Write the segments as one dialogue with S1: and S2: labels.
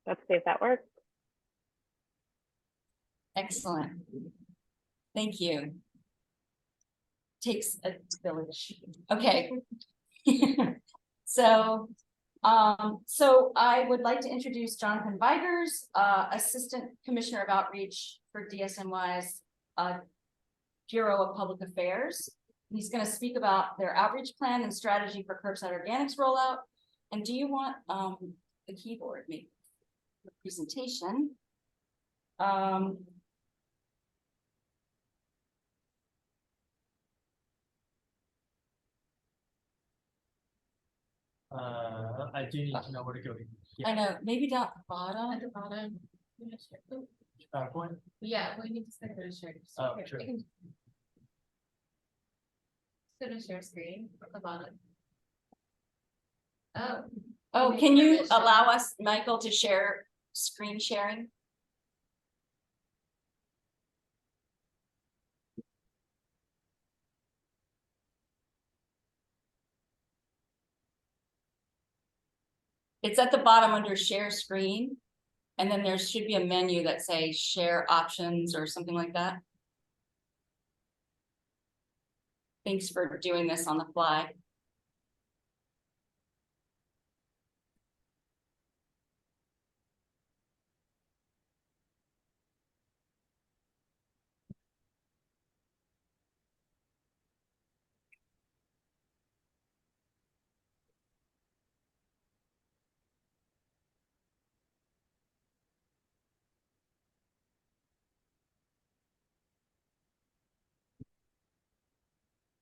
S1: let's see if that works.
S2: Excellent. Thank you. Takes a village. Okay. So I would like to introduce Jonathan Viguers, Assistant Commissioner of Outreach for DSNY's Bureau of Public Affairs. He's going to speak about their outreach plan and strategy for Curbside Organics rollout. And do you want the keyboard, maybe, the presentation?
S3: I do need to know where to go.
S2: I know, maybe down at the bottom. At the bottom.
S3: PowerPoint?
S4: Yeah, we need to start to share.
S3: Oh, sure.
S4: Go to share screen at the bottom.
S2: Oh, can you allow us, Michael, to share screen sharing? It's at the bottom under share screen. And then there should be a menu that says share options or something like that. Thanks for doing this on the fly.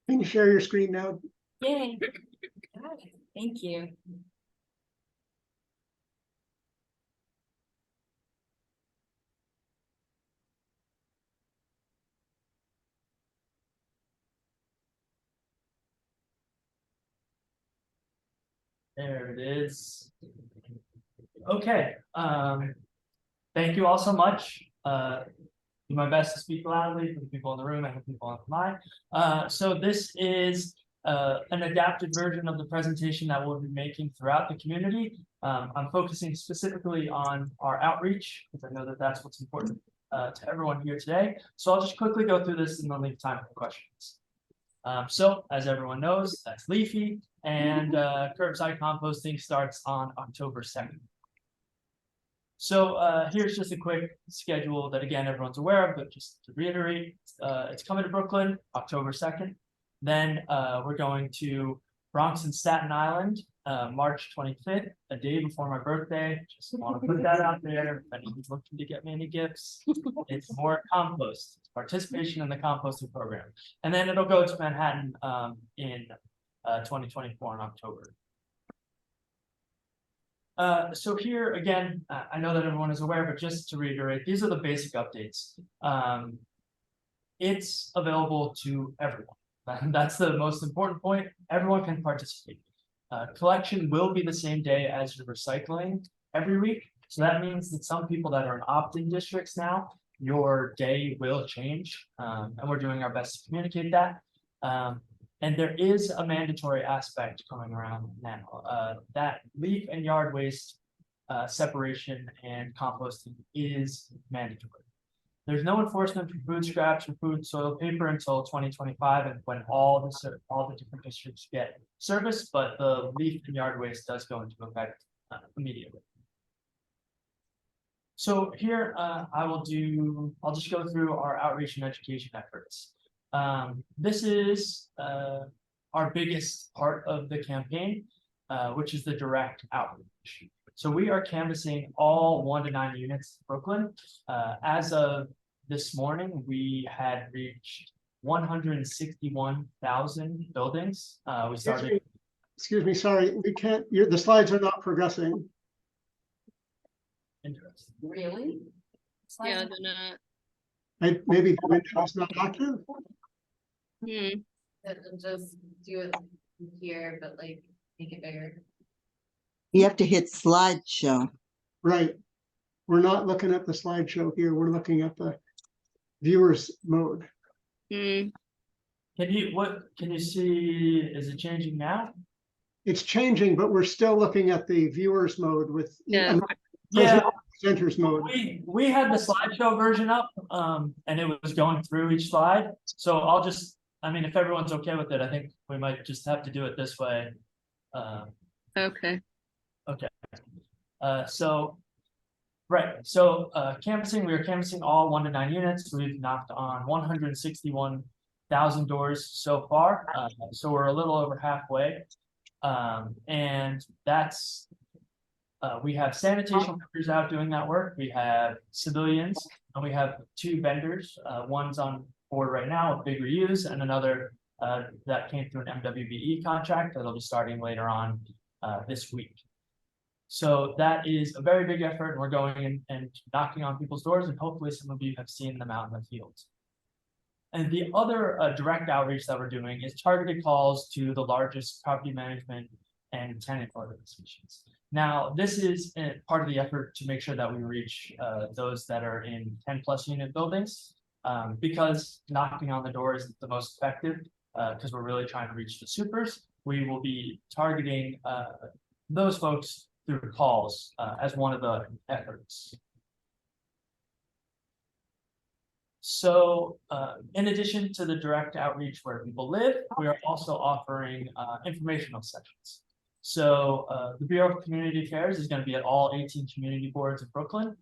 S5: Can you share your screen now?
S2: Yay. Thank you.
S3: There it is. Okay. Thank you all so much. Do my best to speak loudly for the people in the room and the people online. So this is an adapted version of the presentation that we'll be making throughout the community. I'm focusing specifically on our outreach because I know that that's what's important to everyone here today. So I'll just quickly go through this and then leave time for questions. So as everyone knows, that's leafy, and curbside composting starts on October 2nd. So here's just a quick schedule that, again, everyone's aware of, but just to reiterate, it's coming to Brooklyn, October 2nd. Then we're going to Bronx and Staten Island, March 25th, a day before my birthday. Just want to put that out there. If anyone's looking to get me any gifts, it's more compost, it's participation in the composting program. And then it'll go to Manhattan in 2024 in October. So here again, I know that everyone is aware, but just to reiterate, these are the basic updates. It's available to everyone. That's the most important point. Everyone can participate. Collection will be the same day as your recycling every week. So that means that some people that are in opt-in districts now, your day will change. And we're doing our best to communicate that. And there is a mandatory aspect coming around now. That leaf and yard waste separation and composting is mandatory. There's no enforcement for food scraps or food soil paper until 2025, and when all the different districts get service, but the leaf and yard waste does go into effect immediately. So here I'll just go through our outreach and education efforts. This is our biggest part of the campaign, which is the direct outreach. So we are canvassing all 1 to 9 units in Brooklyn. As of this morning, we had reached 161,000 buildings. We started.
S5: Excuse me, sorry, we can't. The slides are not progressing.
S3: Interesting.
S2: Really?
S4: Yeah, they're not.
S5: Maybe the window is not active.
S4: Just do it here, but like make it bigger.
S6: You have to hit slideshow.
S5: Right. We're not looking at the slideshow here. We're looking at the viewers mode.
S3: Can you see? Is it changing now?
S5: It's changing, but we're still looking at the viewers mode with
S3: Yeah,
S5: Presenters mode.
S3: we had the slideshow version up, and it was going through each slide. So I'll just, I mean, if everyone's okay with it, I think we might just have to do it this way.
S1: Okay.
S3: So, right, so canvassing, we are canvassing all 1 to 9 units. We've knocked on 161,000 doors so far. So we're a little over halfway. And that's we have sanitation workers out doing that work. We have civilians, and we have 2 vendors. One's on board right now with Big Reuse, and another that came through an MWBE contract that'll be starting later on this week. So that is a very big effort, and we're going in and knocking on people's doors, and hopefully some of you have seen them out in the fields. And the other direct outreach that we're doing is targeted calls to the largest property management and tenant organizations. Now, this is part of the effort to make sure that we reach those that are in 10+ unit buildings, because knocking on the door isn't the most effective, because we're really trying to reach the supers. We will be targeting those folks through calls as one of the efforts. So in addition to the direct outreach where people live, we are also offering informational sessions. So the Bureau of Community Affairs is going to be at all 18 community boards in Brooklyn.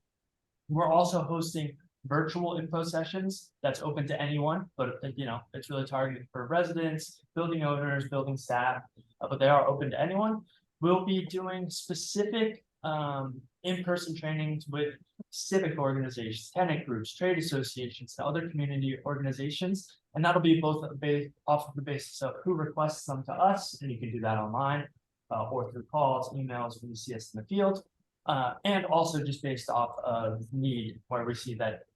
S3: We're also hosting virtual info sessions that's open to anyone, but you know, it's really targeted for residents, building owners, building staff, but they are open to anyone. We'll be doing specific in-person trainings with civic organizations, tenant groups, trade associations, and other community organizations. And that'll be both off of the basis of who requests them to us, and you can do that online, or through calls, emails when you see us in the field, and also just based off of need, where we see that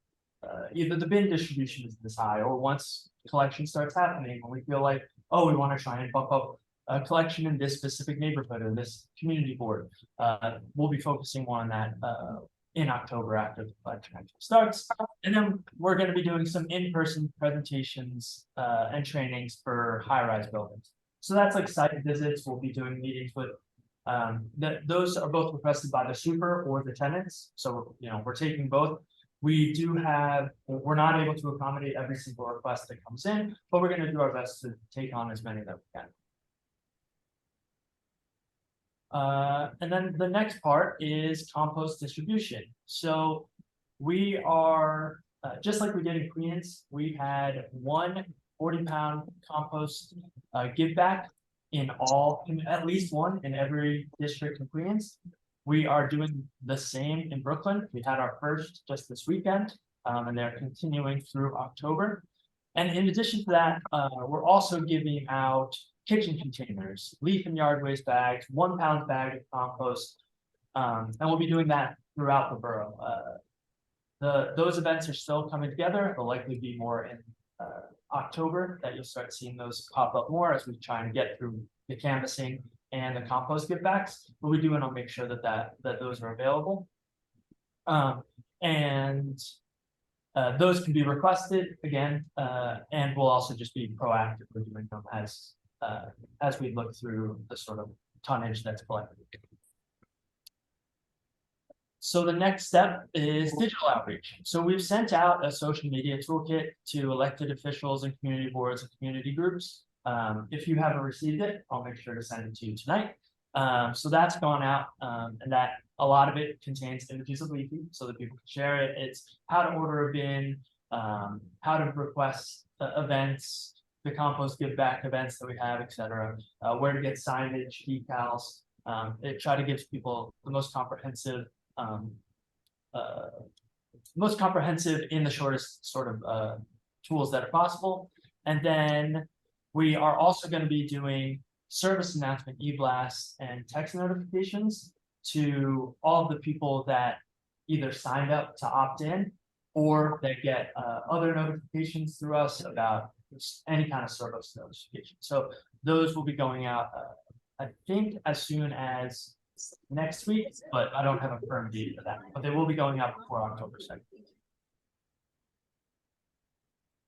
S3: either the bin distribution is this high, or once collection starts happening, when we feel like, oh, we want to try and bump up a collection in this specific neighborhood or this community board, we'll be focusing more on that in October after the collection actually starts. And then we're going to be doing some in-person presentations and trainings for high-rise buildings. So that's like site visits. We'll be doing meetings with those are both requested by the super or the tenants. So, you know, we're taking both. We do have, we're not able to accommodate every single request that comes in, but we're going to do our best to take on as many that we can. And then the next part is compost distribution. So we are, just like we did in Queens, we had 1 40-pound compost give back in at least one in every district in Queens. We are doing the same in Brooklyn. We had our first just this weekend, and they're continuing through October. And in addition to that, we're also giving out kitchen containers, leaf and yard waste bags, 1-pound bag of compost, and we'll be doing that throughout the borough. Those events are still coming together. There'll likely be more in October that you'll start seeing those pop up more as we try and get through the canvassing and the compost give backs. But we do want to make sure that those are available. Those can be requested again, and we'll also just be proactive with doing them as we look through the sort of tonnage that's collected. So the next step is digital outreach. So we've sent out a social media toolkit to elected officials and community boards and community groups. If you haven't received it, I'll make sure to send it to you tonight. So that's gone out, and that a lot of it contains images of leafy so that people can share it. It's how to order a bin, how to request events, the compost give back events that we have, etc. Where to get signage, decals. It try to give people the most comprehensive in the shortest sort of tools that are possible. And then we are also going to be doing service announcement, e-blasts, and text notifications to all of the people that either signed up to opt in or that get other notifications through us about any kind of service notification. So those will be going out, I think, as soon as next week, but I don't have a firm date for that. But they will be going out before October 2nd.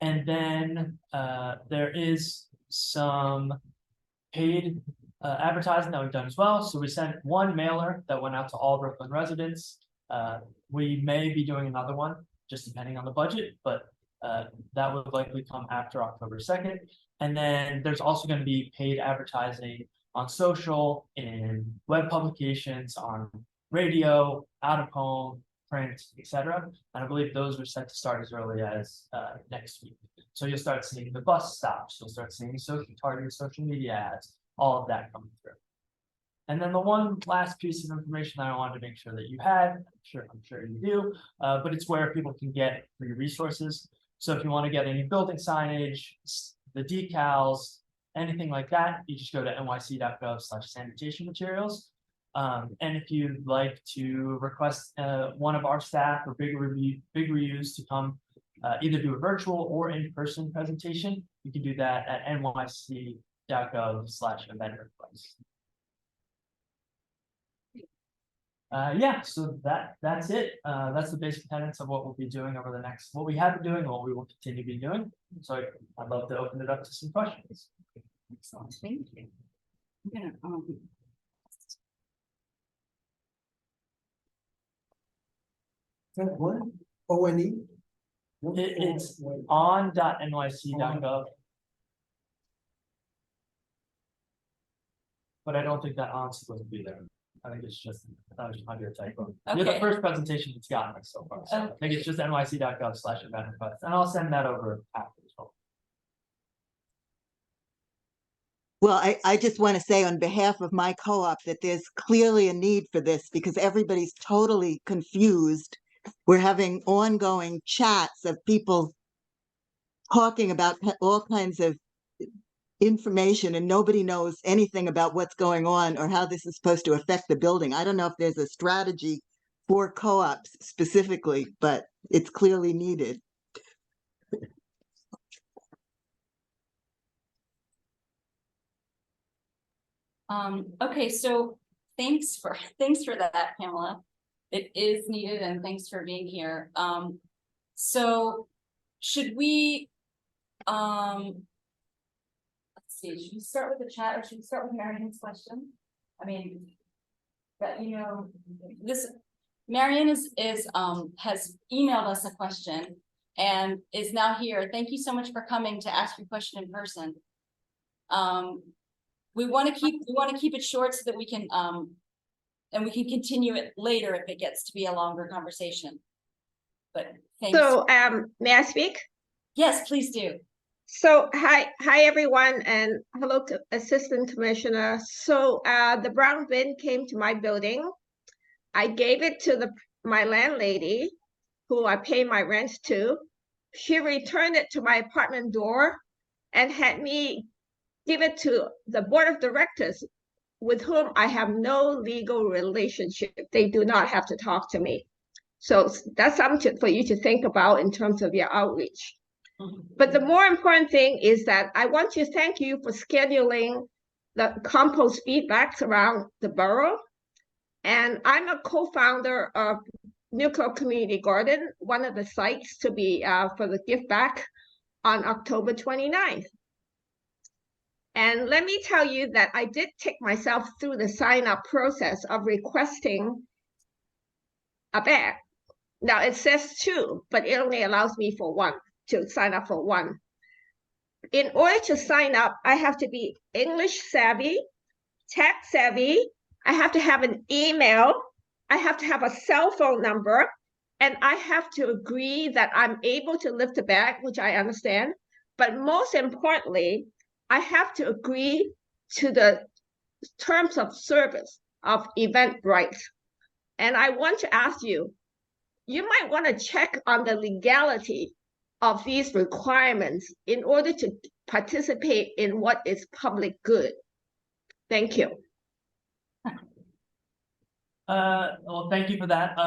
S3: And then there is some paid advertising that we've done as well. So we sent one mailer that went out to all Brooklyn residents We may be doing another one, just depending on the budget, but that would likely come after October 2nd. And then there's also going to be paid advertising on social, in web publications, on radio, out of home, print, etc. And I believe those are set to start as early as next week. So you'll start seeing the bus stops, you'll start seeing targeted social media ads, all of that coming through. And then the one last piece of information that I wanted to make sure that you had, I'm sure you do, but it's where people can get free resources. So if you want to get any building signage, the decals, anything like that, you just go to nyc.gov/sanitation materials. And if you'd like to request one of our staff or big reviews to come either do a virtual or in-person presentation, you can do that at nyc.gov/event request. Yeah, so that's it. That's the basic tenets of what we'll be doing over the next, what we have been doing, what we will continue to be doing. So I'd love to open it up to some questions.
S2: Excellent, thank you. I'm gonna,
S5: What? O-N-E?
S3: It's on.nyc.gov. But I don't think that on's supposed to be there. I think it's just, that was might be a typo. You're the
S2: Okay.
S3: first presentation that's gotten us so far. So I think it's just nyc.gov/event request, and I'll send that over after as well.
S6: Well, I just want to say on behalf of my co-op that there's clearly a need for this because everybody's totally confused. We're having ongoing chats of people talking about all kinds of information and nobody knows anything about what's going on or how this is supposed to affect the building. I don't know if there's a strategy for co-ops specifically, but it's clearly needed.
S2: Okay, so thanks for that, Pamela. It is needed, and thanks for being here. So should we, let's see, should we start with the chat or should we start with Marion's question? I mean, that, this, Marion has emailed us a question and is now here. Thank you so much for coming to ask your question in person. We want to keep it short so that we can and we can continue it later if it gets to be a longer conversation. But thanks.
S7: So may I speak?
S2: Yes, please do.
S7: So hi everyone, and hello to Assistant Commissioner. So the brown bin came to my building. I gave it to my landlady, who I pay my rent to. She returned it to my apartment door and had me give it to the board of directors, with whom I have no legal relationship. They do not have to talk to me. So that's something for you to think about in terms of your outreach. But the more important thing is that I want to thank you for scheduling the compost feedbacks around the borough. And I'm a co-founder of Nuclear Community Garden, one of the sites to be for the give back on October 29th. And let me tell you that I did take myself through the sign-up process of requesting a bag. Now it says 2, but it only allows me for 1, to sign up for 1. In order to sign up, I have to be English savvy, tech savvy, I have to have an email, I have to have a cell phone number, and I have to agree that I'm able to lift a bag, which I understand. But most importantly, I have to agree to the terms of service of Eventbrite. And I want to ask you, you might want to check on the legality of these requirements in order to participate in what is public good. Thank you.
S3: Well, thank you for that.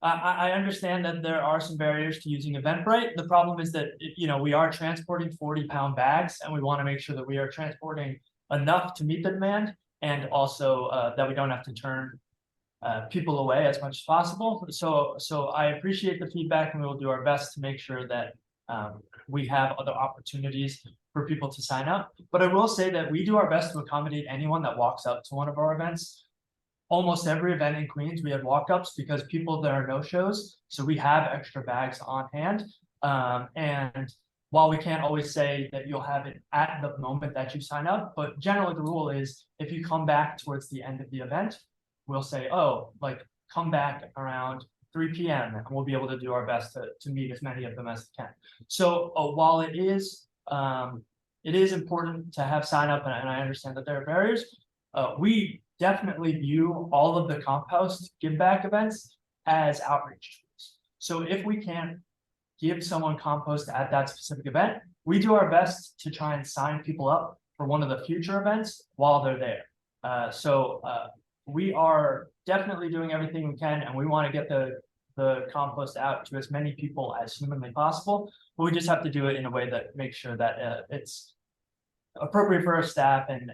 S3: I understand that there are some barriers to using Eventbrite. The problem is that, we are transporting 40-pound bags, and we want to make sure that we are transporting enough to meet the demand, and also that we don't have to turn people away as much as possible. So I appreciate the feedback, and we will do our best to make sure that we have other opportunities for people to sign up. But I will say that we do our best to accommodate anyone that walks up to one of our events. almost every event in Queens, we had walk-ups because people that are no-shows, so we have extra bags on hand. And while we can't always say that you'll have it at the moment that you sign up, but generally the rule is if you come back towards the end of the event, we'll say, oh, like come back around 3 p.m. and we'll be able to do our best to meet as many of them as we can. So while it is important to have sign up, and I understand that there are barriers, we definitely view all of the compost give back events as outreach tools. So if we can't give someone compost at that specific event, we do our best to try and sign people up for one of the future events while they're there. So we are definitely doing everything we can, and we want to get the compost out to as many people as humanly possible, but we just have to do it in a way that makes sure that it's appropriate for our staff, and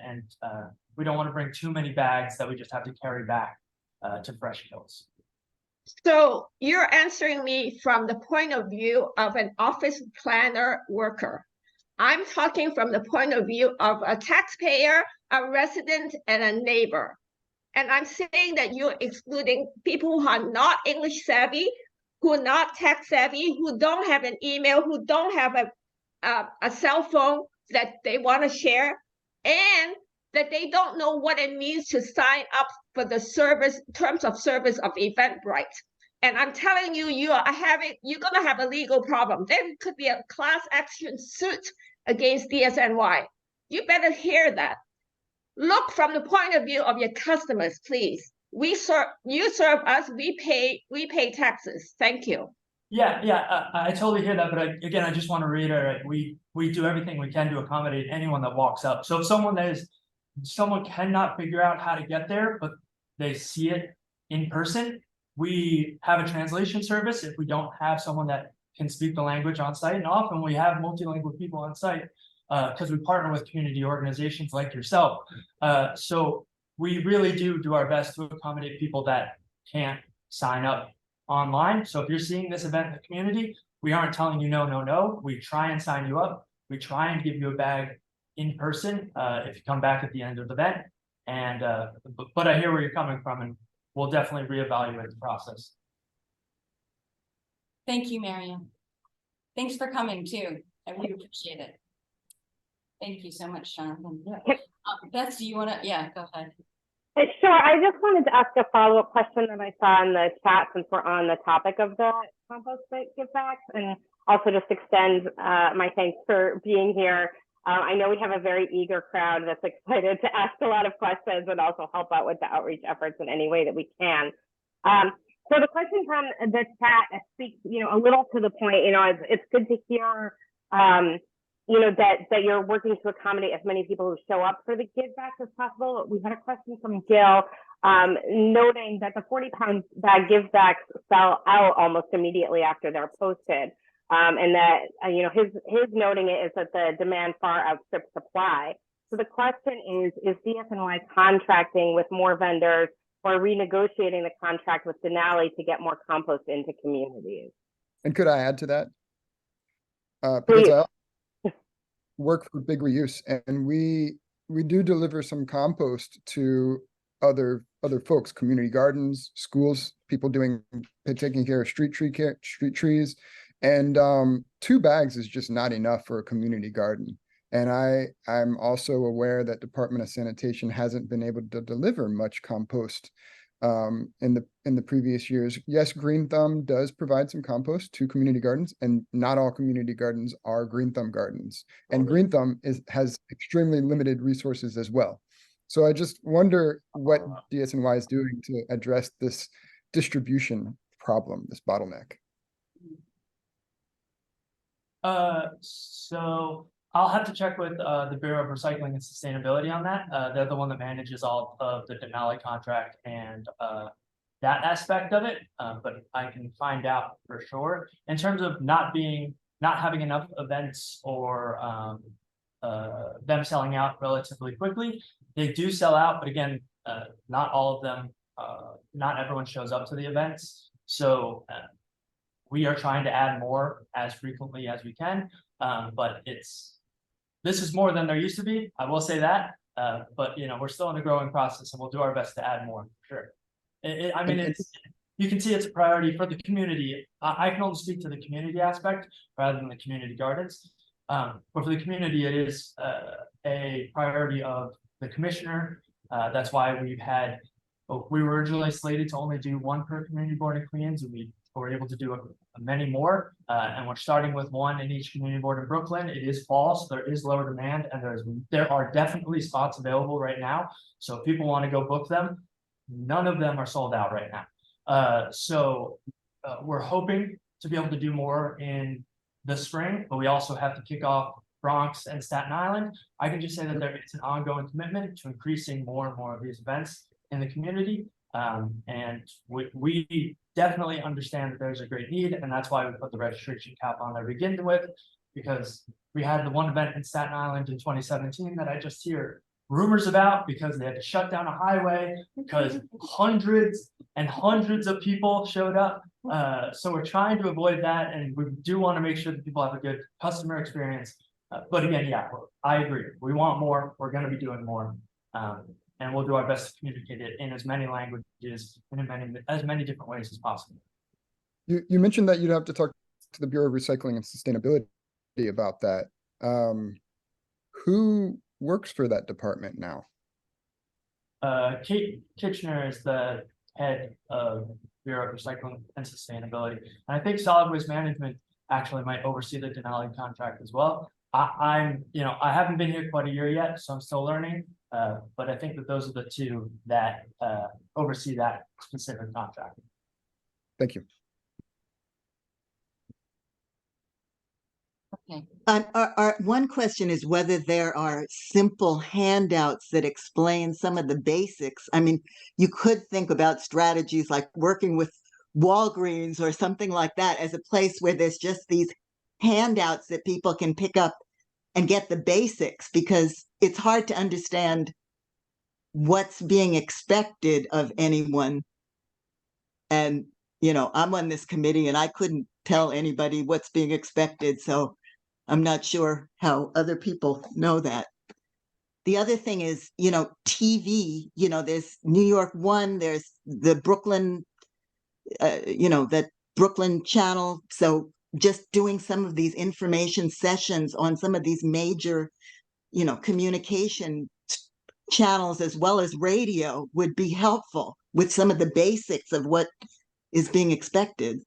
S3: we don't want to bring too many bags that we just have to carry back to Fresh Kills.
S7: So you're answering me from the point of view of an office planner worker. I'm talking from the point of view of a taxpayer, a resident, and a neighbor. And I'm saying that you're excluding people who are not English savvy, who are not tech savvy, who don't have an email, who don't have a cell phone that they want to share, and that they don't know what it means to sign up for the service, terms of service of Eventbrite. And I'm telling you, you're gonna have a legal problem. There could be a class action suit against DSNY. You better hear that. Look from the point of view of your customers, please. You serve us, we pay taxes. Thank you.
S3: Yeah, I totally hear that, but again, I just want to reiterate, we do everything we can to accommodate anyone that walks up. So if someone cannot figure out how to get there, but they see it in person, we have a translation service if we don't have someone that can speak the language on site, and often we have multilingual people on site because we partner with community organizations like yourself. So we really do our best to accommodate people that can't sign up online. So if you're seeing this event in the community, we aren't telling you no. We try and sign you up. We try and give you a bag in person if you come back at the end of the event. And but I hear where you're coming from, and we'll definitely reevaluate the process.
S2: Thank you, Mariam. Thanks for coming too. I really appreciate it. Thank you so much, Jonathan. Beth, do you want to? Yeah, go ahead.
S8: Sure. I just wanted to ask a follow-up question that I saw in the chat since we're on the topic of the compost give backs, and also just extend my thanks for being here. I know we have a very eager crowd that's excited to ask a lot of questions and also help out with the outreach efforts in any way that we can. So the question from the chat speaks, a little to the point. It's good to hear, that you're working to accommodate as many people who show up for the give backs as possible. We had a question from Gil, noting that the 40-pound bag give backs sell out almost immediately after they're posted. And that, his noting it is that the demand far outstrips supply. So the question is DSNY contracting with more vendors or renegotiating the contract with Denali to get more compost into communities?
S9: And could I add to that? Because I work for Big Reuse, and we do deliver some compost to other folks, community gardens, schools, people taking care of street trees. And 2 bags is just not enough for a community garden. And I'm also aware that Department of Sanitation hasn't been able to deliver much compost in the previous years. Yes, Green Thumb does provide some compost to community gardens, and not all community gardens are Green Thumb gardens. And Green Thumb has extremely limited resources as well. So I just wonder what DSNY is doing to address this distribution problem, this bottleneck.
S3: So I'll have to check with the Bureau of Recycling and Sustainability on that. They're the one that manages all of the Denali contract and that aspect of it. But I can find out for sure. In terms of not having enough events or them selling out relatively quickly, they do sell out. But again, not all of them. Not everyone shows up to the events. So we are trying to add more as frequently as we can, but this is more than there used to be. I will say that, But we're still in the growing process, and we'll do our best to add more, for sure. I mean, you can see it's a priority for the community. I can only speak to the community aspect rather than the community gardens. But for the community, it is a priority of the commissioner. That's why we were originally slated to only do one per community board in Queens, and we were able to do many more. And we're starting with one in each community board in Brooklyn. It is fall, so there is lower demand, and there are definitely spots available right now. So if people want to go book them, none of them are sold out right now. So we're hoping to be able to do more in the spring, but we also have to kick off Bronx and Staten Island. I can just say that there is an ongoing commitment to increasing more and more of these events in the community. And we definitely understand that there's a great need, and that's why we put the registration cap on there to begin with, because we had the one event in Staten Island in 2017 that I just hear rumors about because they had to shut down a highway because hundreds and hundreds of people showed up. So we're trying to avoid that, and we do want to make sure that people have a good customer experience. But again, yeah, I agree. We want more. We're going to be doing more. And we'll do our best to communicate it in as many languages and in as many different ways as possible.
S9: You mentioned that you'd have to talk to the Bureau of Recycling and Sustainability about that. Who works for that department now?
S3: Kate Kitchener is the head of Bureau of Recycling and Sustainability. And I think Solid Waste Management actually might oversee the Denali contract as well. I haven't been here quite a year yet, so I'm still learning. But I think that those are the two that oversee that specific contract.
S9: Thank you.
S2: Okay.
S6: Our one question is whether there are simple handouts that explain some of the basics. I mean, you could think about strategies like working with Walgreens or something like that as a place where there's just these handouts that people can pick up and get the basics, because it's hard to understand what's being expected of anyone. And, I'm on this committee and I couldn't tell anybody what's being expected. So I'm not sure how other people know that. The other thing is, TV, there's New York One, there's the Brooklyn, that Brooklyn channel. So just doing some of these information sessions on some of these major, communication channels as well as radio would be helpful with some of the basics of what is being expected.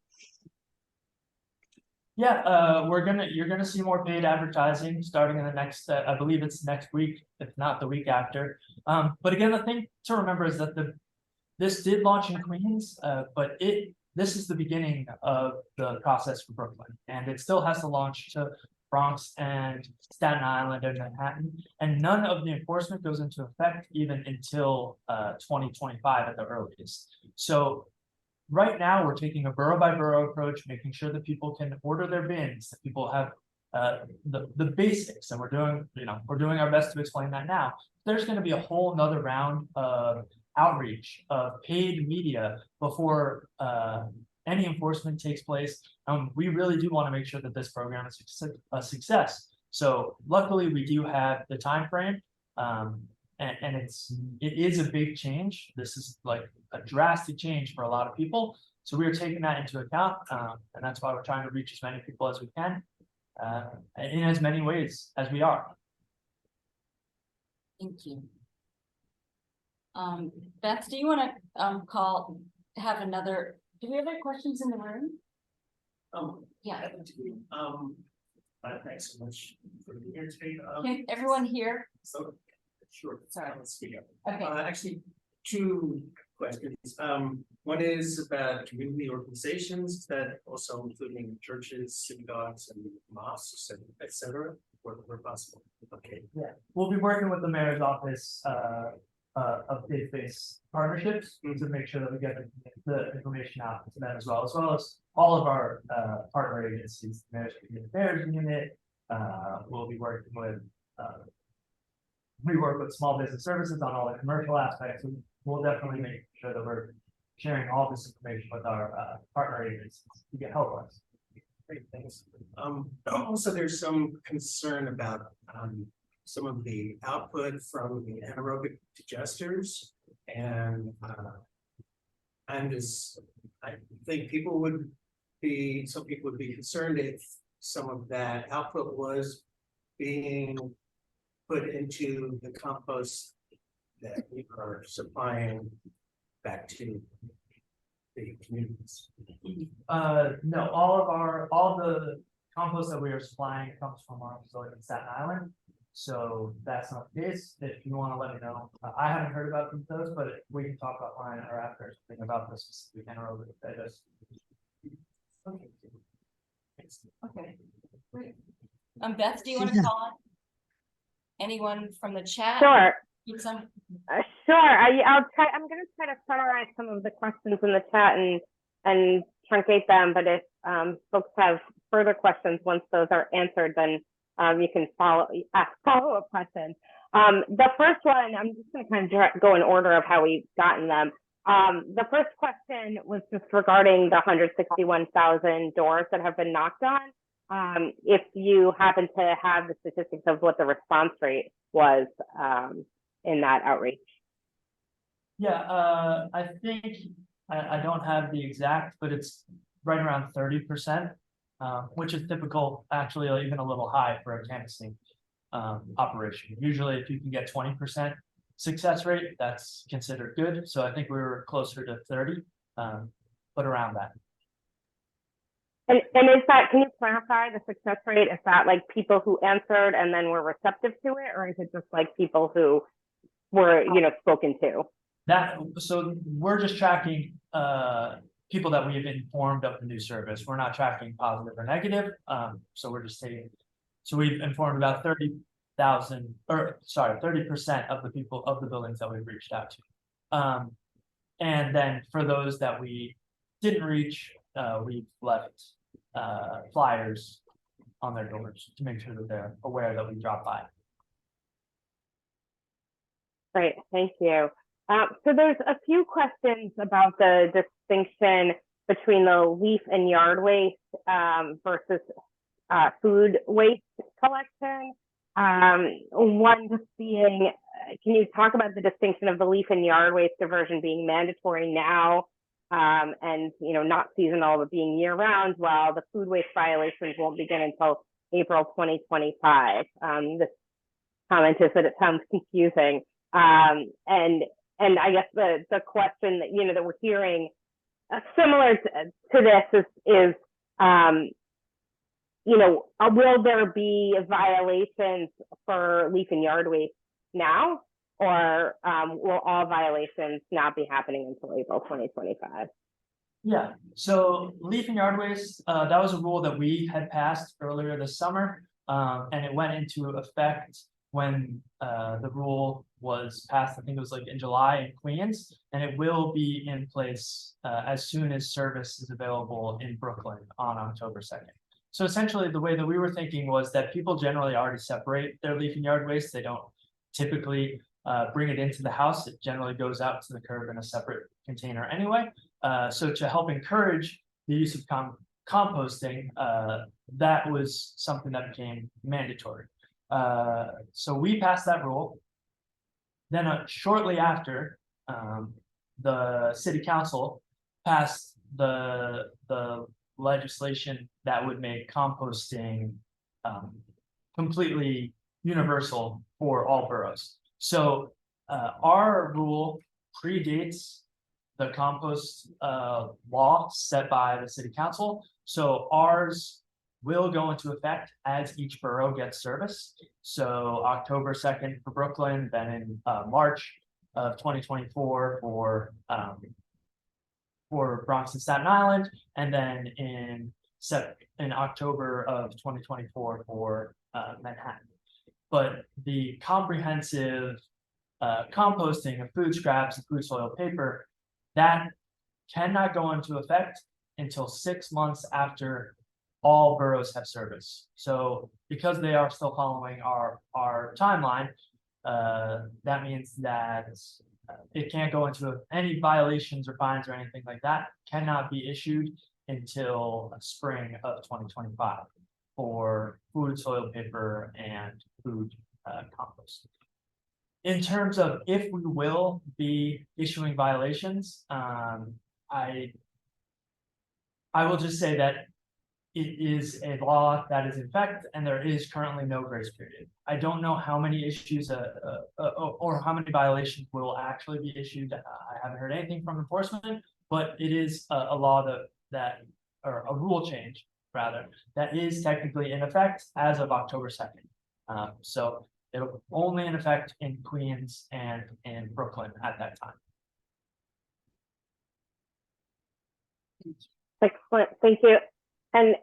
S3: Yeah, you're gonna see more paid advertising starting in the next, I believe it's next week, if not the week after. But again, the thing to remember is that this did launch in Queens, but this is the beginning of the process for Brooklyn, and it still has to launch to Bronx and Staten Island and Manhattan, and none of the enforcement goes into effect even until 2025 at the earliest. So right now we're taking a borough by borough approach, making sure that people can order their bins, that people have the basics, and we're doing our best to explain that now. There's going to be a whole nother round of outreach of paid media before any enforcement takes place. We really do want to make sure that this program is a success. So luckily we do have the time frame, and it is a big change. This is like a drastic change for a lot of people. So we are taking that into account, and that's why we're trying to reach as many people as we can, in as many ways as we are.
S2: Thank you. Beth, do you want to have another? Do we have any questions in the room? Yeah.
S10: Thanks so much for being here today.
S2: Can everyone hear?
S10: So, sure.
S2: Sorry.
S10: Let's speak up.
S2: Okay.
S10: Actually, two questions. One is about community organizations that also including churches, synagogues, and mosques, and etc. Where possible. Okay.
S3: Yeah, we'll be working with the mayor's office of faith-based partnerships to make sure that we get the information out to them as well as all of our partner agencies, the Mayor's Community Affairs Unit. We'll be working with we work with small business services on all the commercial aspects. And we'll definitely make sure that we're sharing all this information with our partner agencies to get help us.
S10: Great, thanks. Also, there's some concern about some of the output from the anaerobic digesters and I'm just, I think some people would be concerned if some of that output was being put into the compost that we are supplying back to the communities.
S3: No, all the compost that we are supplying comes from our facility in Staten Island. So that's not the case. If you want to let me know, I haven't heard about those, but we can talk offline or after something about this specific anaerobic digest.
S2: Okay. Okay, great. Beth, do you want to
S6: Yeah.
S2: call on anyone from the chat?
S8: Sure.
S2: Need some?
S8: Sure. I'll try. I'm going to try to summarize some of the questions in the chat and truncate them. But if folks have further questions once those are answered, then you can ask follow-up questions. The first one, I'm just going to kind of go in order of how we've gotten them. The first question was just regarding the 161,000 doors that have been knocked on. If you happen to have the statistics of what the response rate was in that outreach.
S3: Yeah, I think I don't have the exact, but it's right around 30%, which is typical, actually, even a little high for a canvassing operation. Usually, if you can get 20% success rate, that's considered good. So I think we were closer to 30, but around that.
S8: And is that, can you clarify the success rate? Is that like people who answered and then were receptive to it, or is it just like people who were, spoken to?
S3: So we're just tracking people that we have informed of the new service. We're not tracking positive or negative. So we're just taking, so we've informed about 30% of the people of the buildings that we've reached out to. And then for those that we didn't reach, we've left flyers on their doors to make sure that they're aware that we dropped by.
S8: Great, thank you. So there's a few questions about the distinction between the leaf and yard waste versus food waste collection. One just being, can you talk about the distinction of the leaf and yard waste diversion being mandatory now and not seasonal but being year round, while the food waste violations won't begin until April 2025. This comment is that it sounds confusing. And I guess the question that that we're hearing similar to this is will there be violations for leaf and yard waste now, or will all violations not be happening until April 2025?
S3: Yeah, so leaf and yard waste, that was a rule that we had passed earlier this summer, and it went into effect when the rule was passed. I think it was like in July in Queens, and it will be in place as soon as service is available in Brooklyn on October 2nd. So essentially the way that we were thinking was that people generally already separate their leaf and yard waste. They don't typically bring it into the house. It generally goes out to the curb in a separate container anyway. So to help encourage the use of composting, that was something that became mandatory. So we passed that rule. Then shortly after, the city council passed the legislation that would make composting completely universal for all boroughs. So our rule predates the compost law set by the city council. So ours will go into effect as each borough gets service. So October 2nd for Brooklyn, then in March of 2024 for Bronx and Staten Island, and then in October of 2024 for Manhattan. But the comprehensive composting of food scraps and food soil paper, that cannot go into effect until 6 months after all boroughs have service. So because they are still following our timeline, that means that it can't go into any violations or fines or anything like that cannot be issued until spring of 2025 for food, soil paper, and food compost. In terms of if we will be issuing violations, I will just say that it is a law that is in effect, and there is currently no grace period. I don't know how many issues or how many violations will actually be issued. I haven't heard anything from enforcement, but it is a law or a rule change rather, that is technically in effect as of October 2nd. So it'll only in effect in Queens and in Brooklyn at that time.
S8: Excellent, thank you. And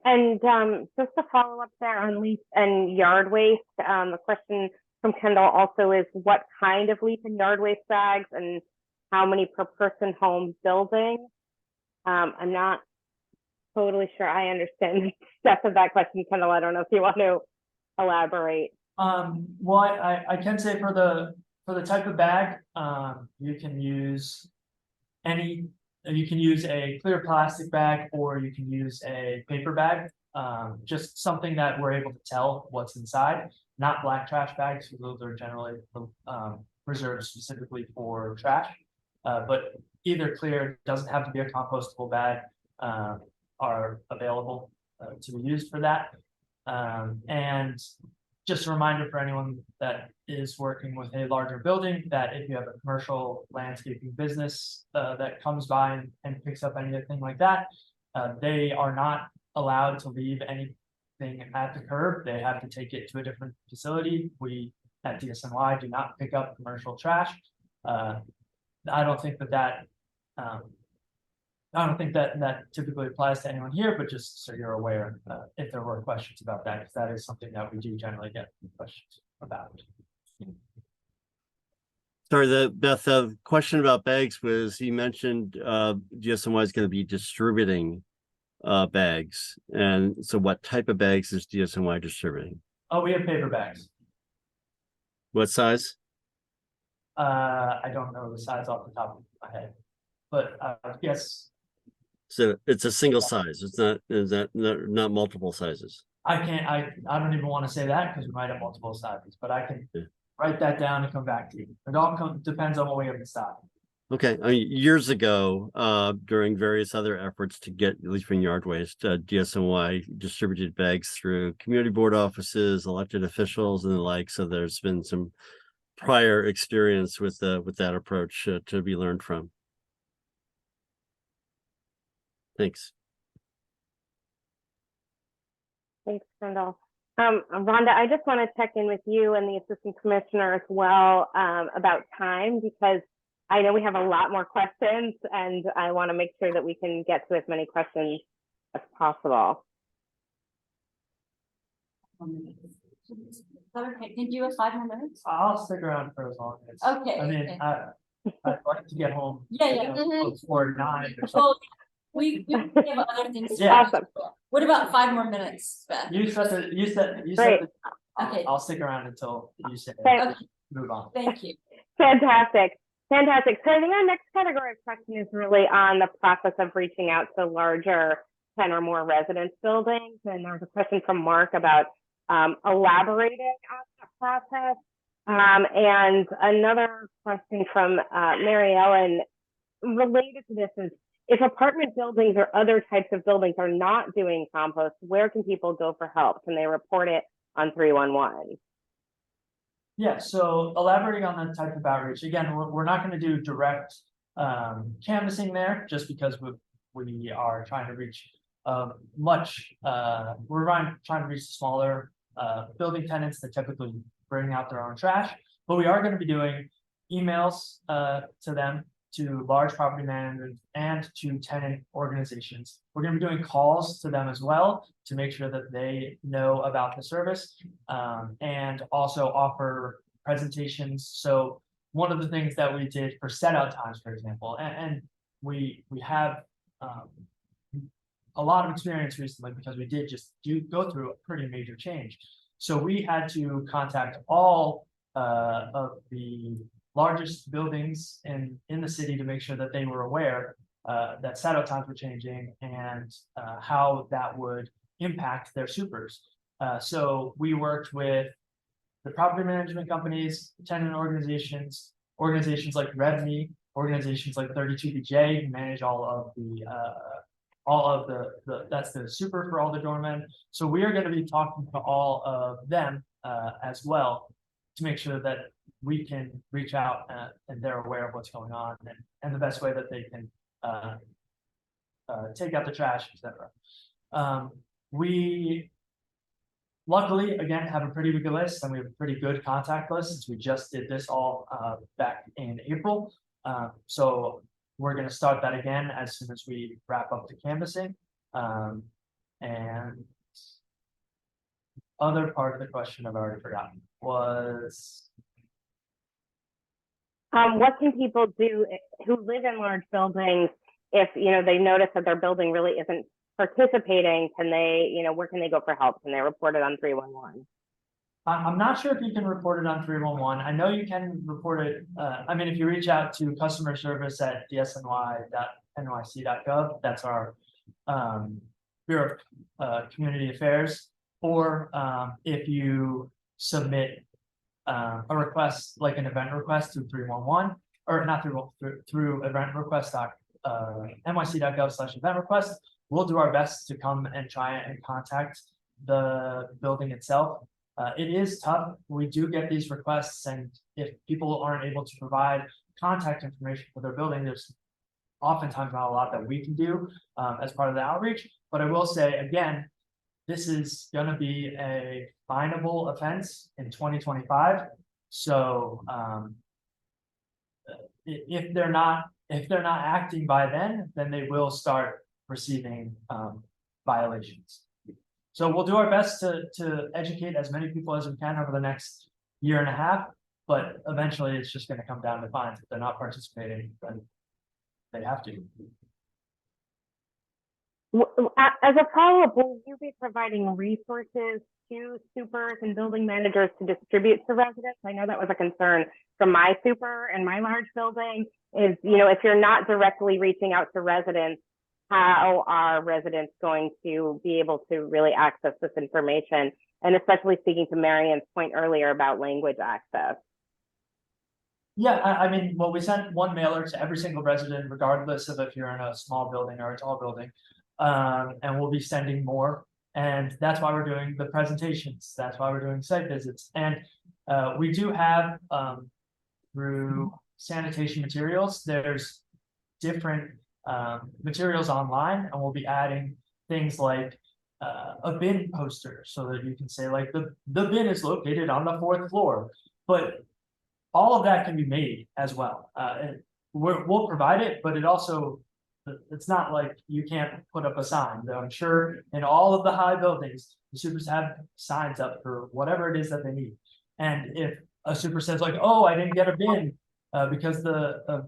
S8: just to follow up there on leaf and yard waste, the question from Kendall also is what kind of leaf and yard waste bags and how many per person home building? I'm not totally sure I understand the depth of that question, Kendall. I don't know if you want to elaborate.
S3: Well, I can say for the type of bag, you can use a clear plastic bag, or you can use a paper bag, just something that we're able to tell what's inside, not black trash bags, because those are generally reserved specifically for trash. But either clear, doesn't have to be a compostable bag, are available to be used for that. And just a reminder for anyone that is working with a larger building that if you have a commercial landscaping business that comes by and picks up anything like that, they are not allowed to leave anything at the curb. They have to take it to a different facility. We at DSNY do not pick up commercial trash. I don't think that typically applies to anyone here, but just so you're aware, if there were questions about that, because that is something that we do generally get questions about.
S11: Sorry, the question about bags was, you mentioned DSNY is going to be distributing bags, and so what type of bags is DSNY distributing?
S3: Oh, we have paper bags.
S11: What size?
S3: I don't know the size off the top of my head, but yes.
S11: So it's a single size. It's not, is that not multiple sizes?
S3: I don't even want to say that because we might have multiple sizes, but I can write that down and come back to you. It all depends on what we have in stock.
S11: Okay, I mean, years ago, during various other efforts to get leaf and yard waste, DSNY distributed bags through community board offices, elected officials, and the like. So there's been some prior experience with that approach to be learned from. Thanks.
S8: Thanks, Kendall. Rhonda, I just want to check in with you and the assistant commissioner as well about time, because I know we have a lot more questions and I want to make sure that we can get to as many questions as possible.
S2: Okay, can you have 5 more minutes?
S3: I'll stick around for as long as.
S2: Okay.
S3: I mean, I'd like to get home.
S2: Yeah.
S3: Before 9 or something.
S2: Well, we have other things. to
S3: Yeah.
S2: do. What about 5 more minutes, Beth?
S3: You said
S8: Great.
S2: Okay.
S3: I'll stick around until you say
S8: Okay.
S3: move on.
S2: Thank you.
S8: Fantastic. Fantastic. So I think our next category of question is really on the process of reaching out to larger 10 or more residence buildings. And there's a question from Mark about elaborating on that process. And another question from Mary Ellen related to this is, if apartment buildings or other types of buildings are not doing compost, where can people go for help? Can they report it on 311?
S3: Yeah, so elaborating on that type of outreach, again, we're not going to do direct canvassing there, just because we are trying to reach we're trying to reach the smaller building tenants that typically bring out their own trash, but we are going to be doing emails to them, to large property managers and to tenant organizations. We're going to be doing calls to them as well to make sure that they know about the service, and also offer presentations. So one of the things that we did for set out times, for example, and we have a lot of experience recently because we did just go through a pretty major change. So we had to contact all of the largest buildings in the city to make sure that they were aware that set-out times were changing and how that would impact their supers. So we worked with the property management companies, tenant organizations, organizations like RevMe, organizations like 32BJ, who manage all of the that's the super for all the doormen. So we are going to be talking to all of them as well to make sure that we can reach out and they're aware of what's going on and the best way that they can take out the trash, etc. We luckily, again, have a pretty big list and we have a pretty good contact list since we just did this all back in April. So we're going to start that again as soon as we wrap up the canvassing. And other part of the question I've already forgotten was.
S8: What can people do who live in large buildings if, they notice that their building really isn't participating? Can they, where can they go for help? Can they report it on 311?
S3: I'm not sure if you can report it on 311. I know you can report it. If you reach out to customer service at dsny.nyc.gov, that's our Bureau of Community Affairs, or if you submit a request, like an event request through 311, or not through event request nyc.gov/event request. We'll do our best to come and try and contact the building itself. It is tough. We do get these requests, and if people aren't able to provide contact information for their building, there's oftentimes not a lot that we can do as part of the outreach. But I will say again, this is going to be a finable offense in 2025. So if they're not acting by then they will start receiving violations. So we'll do our best to educate as many people as we can over the next year and a half, but eventually it's just going to come down to fines. If they're not participating, then they have to.
S8: As a follow-up, will you be providing resources to supers and building managers to distribute to residents? I know that was a concern from my super and my large building is, if you're not directly reaching out to residents, how are residents going to be able to really access this information? And especially speaking to Marion's point earlier about language access.
S3: Yeah, well, we sent one mailer to every single resident, regardless of if you're in a small building or a tall building. And we'll be sending more. And that's why we're doing the presentations. That's why we're doing site visits. And we do have through sanitation materials, there's different materials online, and we'll be adding things like a bin poster so that you can say like the bin is located on the 4th floor. But all of that can be made as well. We'll provide it, but it's not like you can't put up a sign. I'm sure in all of the high buildings, the supers have signs up for whatever it is that they need. And if a super says like, oh, I didn't get a bin because the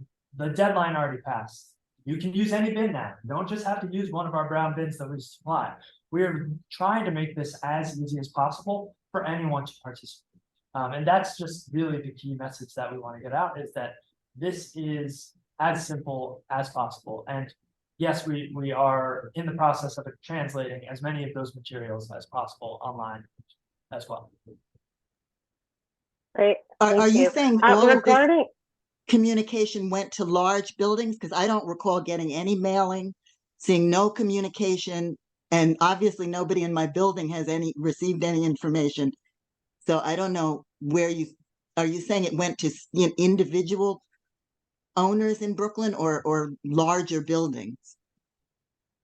S3: deadline already passed, you can use any bin now. You don't just have to use one of our brown bins that we supply. We are trying to make this as easy as possible for anyone to participate. And that's just really the key message that we want to get out, is that this is as simple as possible. And yes, we are in the process of translating as many of those materials as possible online as well.
S8: Great.
S6: Are you saying all of this
S8: regarding
S6: communication went to large buildings? Because I don't recall getting any mailing, seeing no communication, and obviously nobody in my building has received any information. So I don't know are you saying it went to individual owners in Brooklyn or larger buildings?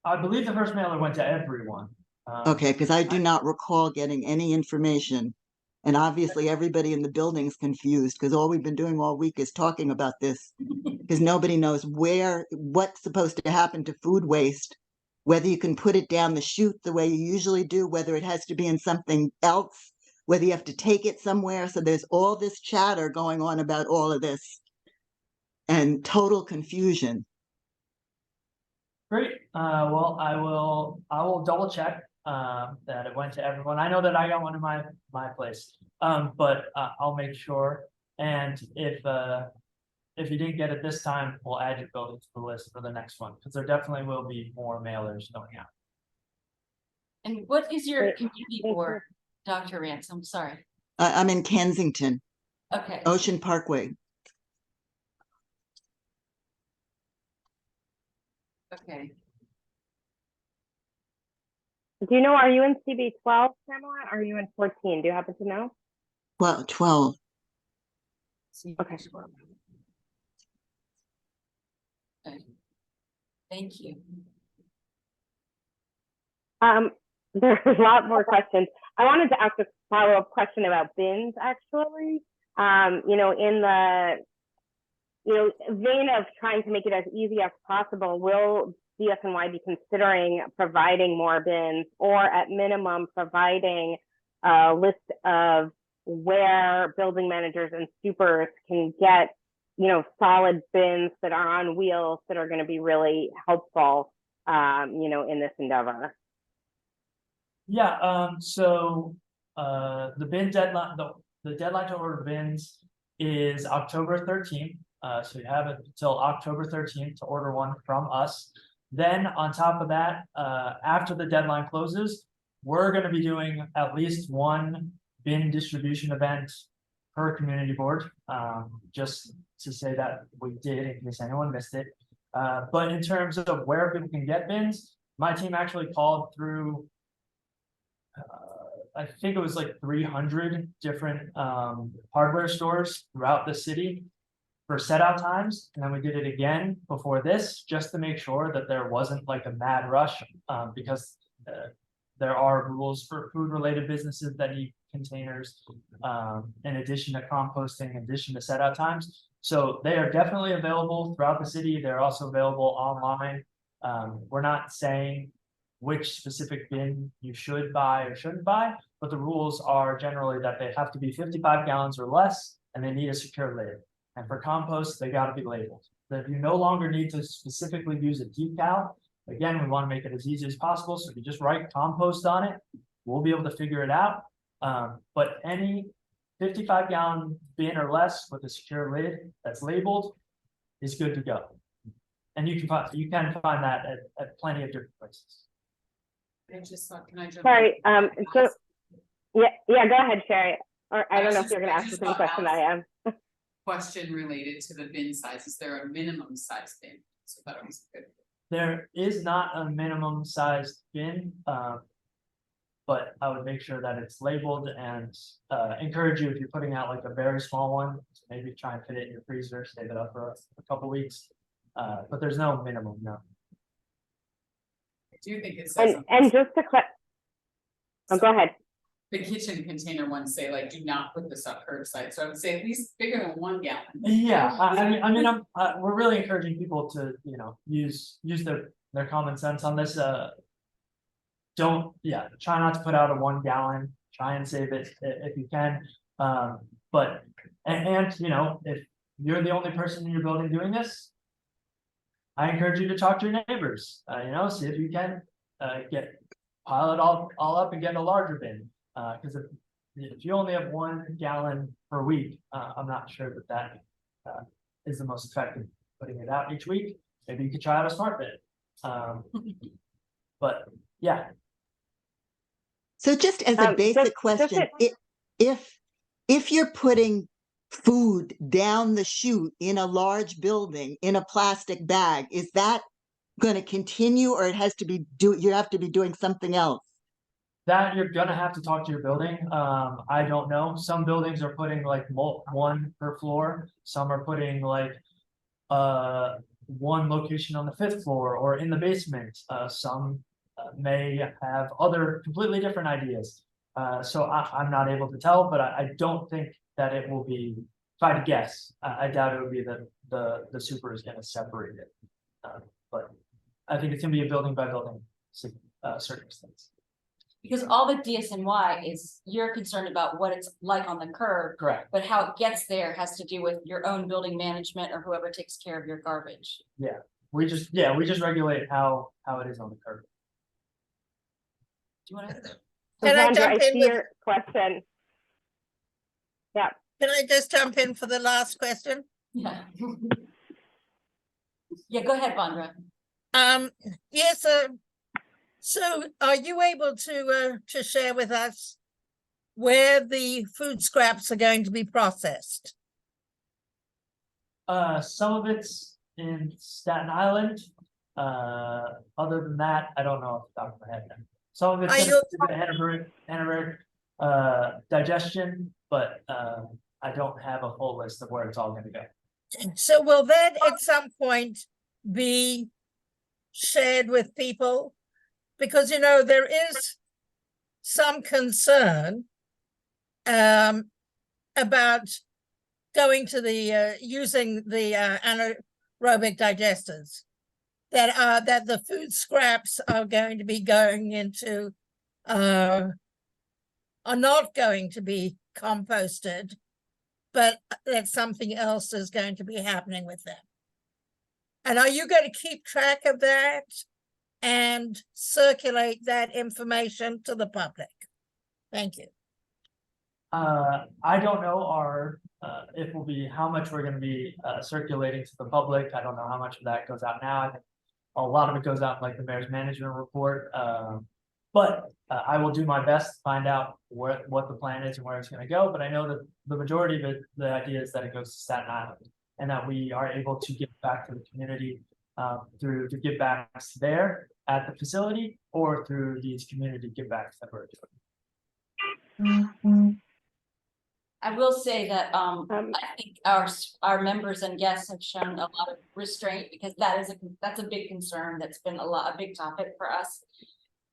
S3: I believe the first mailer went to everyone.
S6: Okay, because I do not recall getting any information. And obviously everybody in the building's confused because all we've been doing all week is talking about this because nobody knows what's supposed to happen to food waste, whether you can put it down the chute the way you usually do, whether it has to be in something else, whether you have to take it somewhere. So there's all this chatter going on about all of this and total confusion.
S3: Great. Well, I will double check that it went to everyone. I know that I got one in my place, but I'll make sure. And if you didn't get it this time, we'll add your building to the list for the next one, because there definitely will be more mailers going out.
S2: And what is your community board, Dr. Rance? I'm sorry.
S6: I'm in Kensington,
S2: Okay,
S6: Ocean Parkway.
S4: Okay.
S8: Do you know, are you in CB 12, Pamela? Are you in 14? Do you happen to know?
S6: Well, 12.
S8: Okay.
S2: okay. Thank you.
S8: There's a lot more questions. I wanted to ask a follow-up question about bins, actually. You know, in the vein of trying to make it as easy as possible, will DSNY be considering providing more bins, or at minimum providing a list of where building managers and supers can get, solid bins that are on wheels that are going to be really helpful, in this endeavor?
S3: Yeah, so the bin deadline, the deadline to order bins is October 13th. So you have it until October 13th to order one from us. Then on top of that, after the deadline closes, we're going to be doing at least one bin distribution event per community board, just to say that we did in case anyone missed it. But in terms of where people can get bins, my team actually called through I think it was like 300 different hardware stores throughout the city for set out times. And then we did it again before this, just to make sure that there wasn't like a mad rush, because there are rules for food related businesses that need containers, in addition to composting, in addition to set out times. So they are definitely available throughout the city. They're also available online. We're not saying which specific bin you should buy or shouldn't buy, but the rules are generally that they have to be 55 gallons or less, and they need a secure lid. And for compost, they got to be labeled. That you no longer need to specifically use a decal. Again, we want to make it as easy as possible. So if you just write compost on it, we'll be able to figure it out. But any 55 gallon bin or less with a secure lid that's labeled is good to go. And you can find that at plenty of different places.
S4: I just thought, can I jump
S8: Sorry,
S4: in?
S8: so yeah, go ahead, Sherry. Or I don't know if you're going to
S4: I
S8: ask the
S4: just
S8: same
S4: thought
S8: question I am.
S4: Question related to the bin size. Is there a minimum size bin? So that was good.
S3: There is not a minimum sized bin, but I would make sure that it's labeled, and encourage you, if you're putting out like a very small one, to maybe try and fit it in your freezer, save it up for a couple weeks. But there's no minimum, no.
S4: I do think it says
S8: And just to go ahead.
S4: the kitchen container ones say like, do not put this up curbside. So I would say at least bigger than 1 gallon.
S3: Yeah, we're really encouraging people to, use their common sense on this. Try not to put out a 1 gallon, try and save it if you can. But if you're the only person in your building doing this, I encourage you to talk to your neighbors, see if you can pile it all up and get a larger bin. Because if you only have 1 gallon per week, I'm not sure that is the most effective, putting it out each week. Maybe you could try out a smart bin. But yeah.
S6: So just as a basic question, if you're putting food down the chute in a large building in a plastic bag, is that going to continue, or it has to be you have to be doing something else?
S3: That you're gonna have to talk to your building. I don't know. Some buildings are putting like one per floor. Some are putting like one location on the 5th floor or in the basement. Some may have other completely different ideas. So I'm not able to tell, but I don't think that it will be. If I had to guess, I doubt it would be that the super is going to separate it. But I think it's going to be a building by building circumstance.
S2: Because all the DSNY is, you're concerned about what it's like on the curb.
S3: Correct.
S2: But how it gets there has to do with your own building management or whoever takes care of your garbage.
S3: Yeah, we just regulate how it is on the curb.
S2: Do you want to?
S7: Can I
S8: Sandra,
S7: jump
S8: I
S7: in
S8: see
S7: with-
S8: your question. Yeah.
S7: Can I just jump in for the last question?
S2: Yeah. Yeah, go ahead, Vandra.
S7: Yes, so are you able to share with us
S12: where the food scraps are going to be processed?
S3: Some of it's in Staten Island. Other than that, I don't know off the top of my head. Some of it's
S12: Are you-
S3: anaerobic digestion, but I don't have a full list of where it's all gonna go.
S12: So will that at some point be shared with people? Because, you know, there is some concern about going to the using the anaerobic digesters, that the food scraps are going to be going into are not going to be composted, but that something else is going to be happening with them. And are you going to keep track of that and circulate that information to the public? Thank you.
S3: I don't know it will be how much we're gonna be circulating to the public. I don't know how much of that goes out now. I think a lot of it goes out like the mayor's management report. But I will do my best to find out what the plan is and where it's gonna go. But I know that the majority of it, the idea is that it goes to Staten Island and that we are able to give back to the community through to give backs there at the facility or through these community give backs that we're doing.
S2: I will say that, I think our members and guests have shown a lot of restraint because that's a big concern. That's been a big topic for us.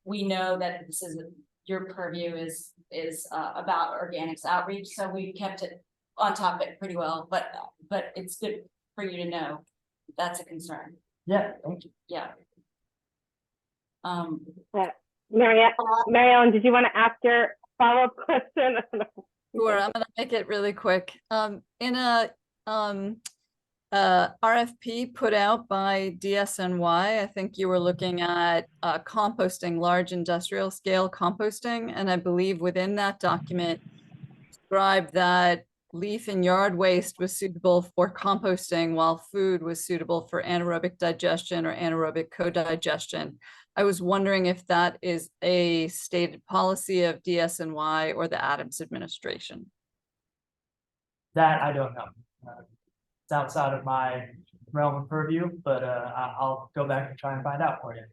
S2: We know that this is your purview is about organics outreach, so we kept it on topic pretty well, but it's good for you to know that's a concern.
S3: Yeah, thank you.
S2: Yeah.
S8: Mary Ellen, did you want to ask your follow-up question?
S1: Sure, I'm gonna make it really quick. In a RFP put out by DSNY, I think you were looking at composting, large industrial scale composting, and I believe within that document described that leaf and yard waste was suitable for composting while food was suitable for anaerobic digestion or anaerobic co-digestion. I was wondering if that is a stated policy of DSNY or the Adams administration.
S3: That I don't know. It's outside of my realm of purview, but I'll go back and try and find out for you.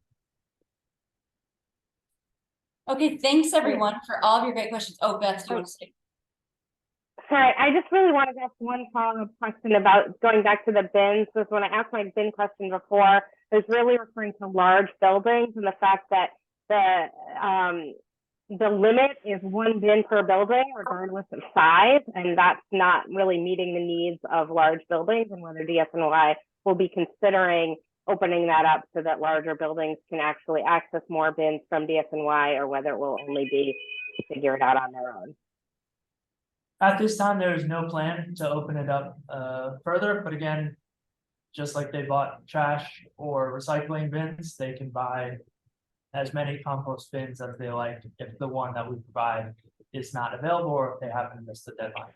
S2: Okay, thanks everyone for all of your great questions. Oh, Beth, do you want to say?
S8: Sorry, I just really wanted to ask one follow-up question about going back to the bins. Because when I asked my bin question before, I was really referring to large buildings and the fact that the limit is one bin per building, regardless of size, and that's not really meeting the needs of large buildings, and whether DSNY will be considering opening that up so that larger buildings can actually access more bins from DSNY, or whether it will only be figure it out on their own.
S3: At this time, there is no plan to open it up further, but again, just like they bought trash or recycling bins, they can buy as many compost bins as they like if the one that we provide is not available or if they haven't missed the deadline.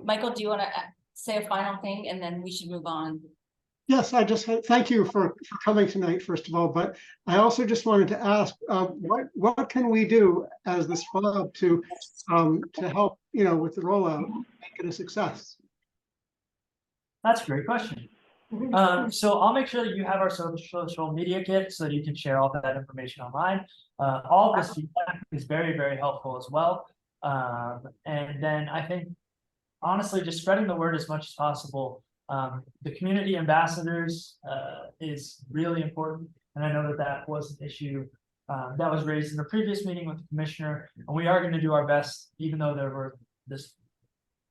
S2: Michael, do you want to say a final thing and then we should move on?
S5: Yes, I just thank you for coming tonight, first of all, but I also just wanted to ask, what can we do as the SWAB to help, with the rollout, make it a success?
S3: That's a great question. So I'll make sure that you have our social media kit so that you can share all that information online. All of this feedback is very, very helpful as well. And then I think, honestly, just spreading the word as much as possible. The community ambassadors is really important. And I know that was an issue that was raised in the previous meeting with the commissioner. And we are going to do our best, even though there were this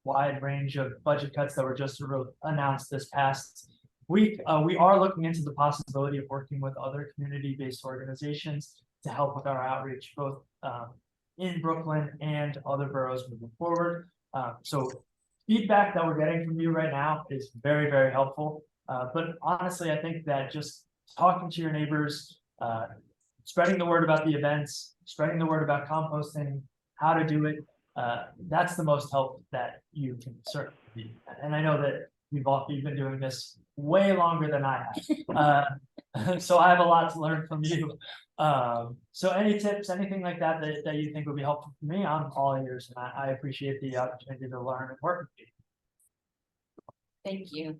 S3: wide range of budget cuts that were just announced this past week. We are looking into the possibility of working with other community-based organizations to help with our outreach, both in Brooklyn and other boroughs moving forward. So feedback that we're getting from you right now is very, very helpful. But honestly, I think that just talking to your neighbors, spreading the word about the events, spreading the word about composting, how to do it, that's the most help that you can certainly be. And I know that you've been doing this way longer than I have. So I have a lot to learn from you. So any tips, anything like that, that you think would be helpful for me, I'm all ears, and I appreciate the opportunity to learn and work with you.
S2: Thank you.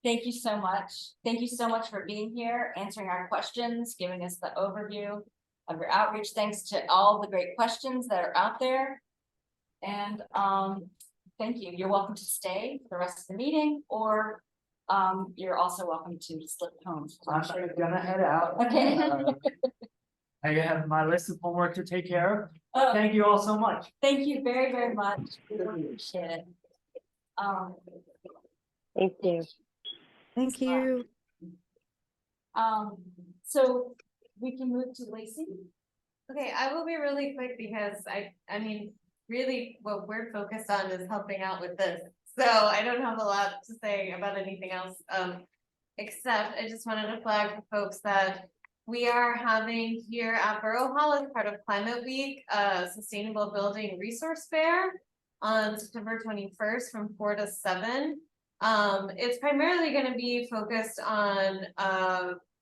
S2: Thank you so much. Thank you so much for being here, answering our questions, giving us the overview of your outreach. Thanks to all the great questions that are out there. And thank you. You're welcome to stay for the rest of the meeting, or you're also welcome to slip home.
S3: I'm gonna head out.
S2: Okay.
S3: I have my list of homework to take care of.
S2: Oh,
S3: Thank you all so much.
S2: thank you very, very much. We really appreciate it.
S8: Thank you.
S2: Thank you. So we can move to Lacey.
S13: Okay, I will be really quick because I mean, really what we're focused on is helping out with this. So I don't have a lot to say about anything else. Except I just wanted to flag for folks that we are having here at Borough Hall as part of Climate Week, Sustainable Building Resource Fair on September 21st from 4 to 7. It's primarily going to be focused on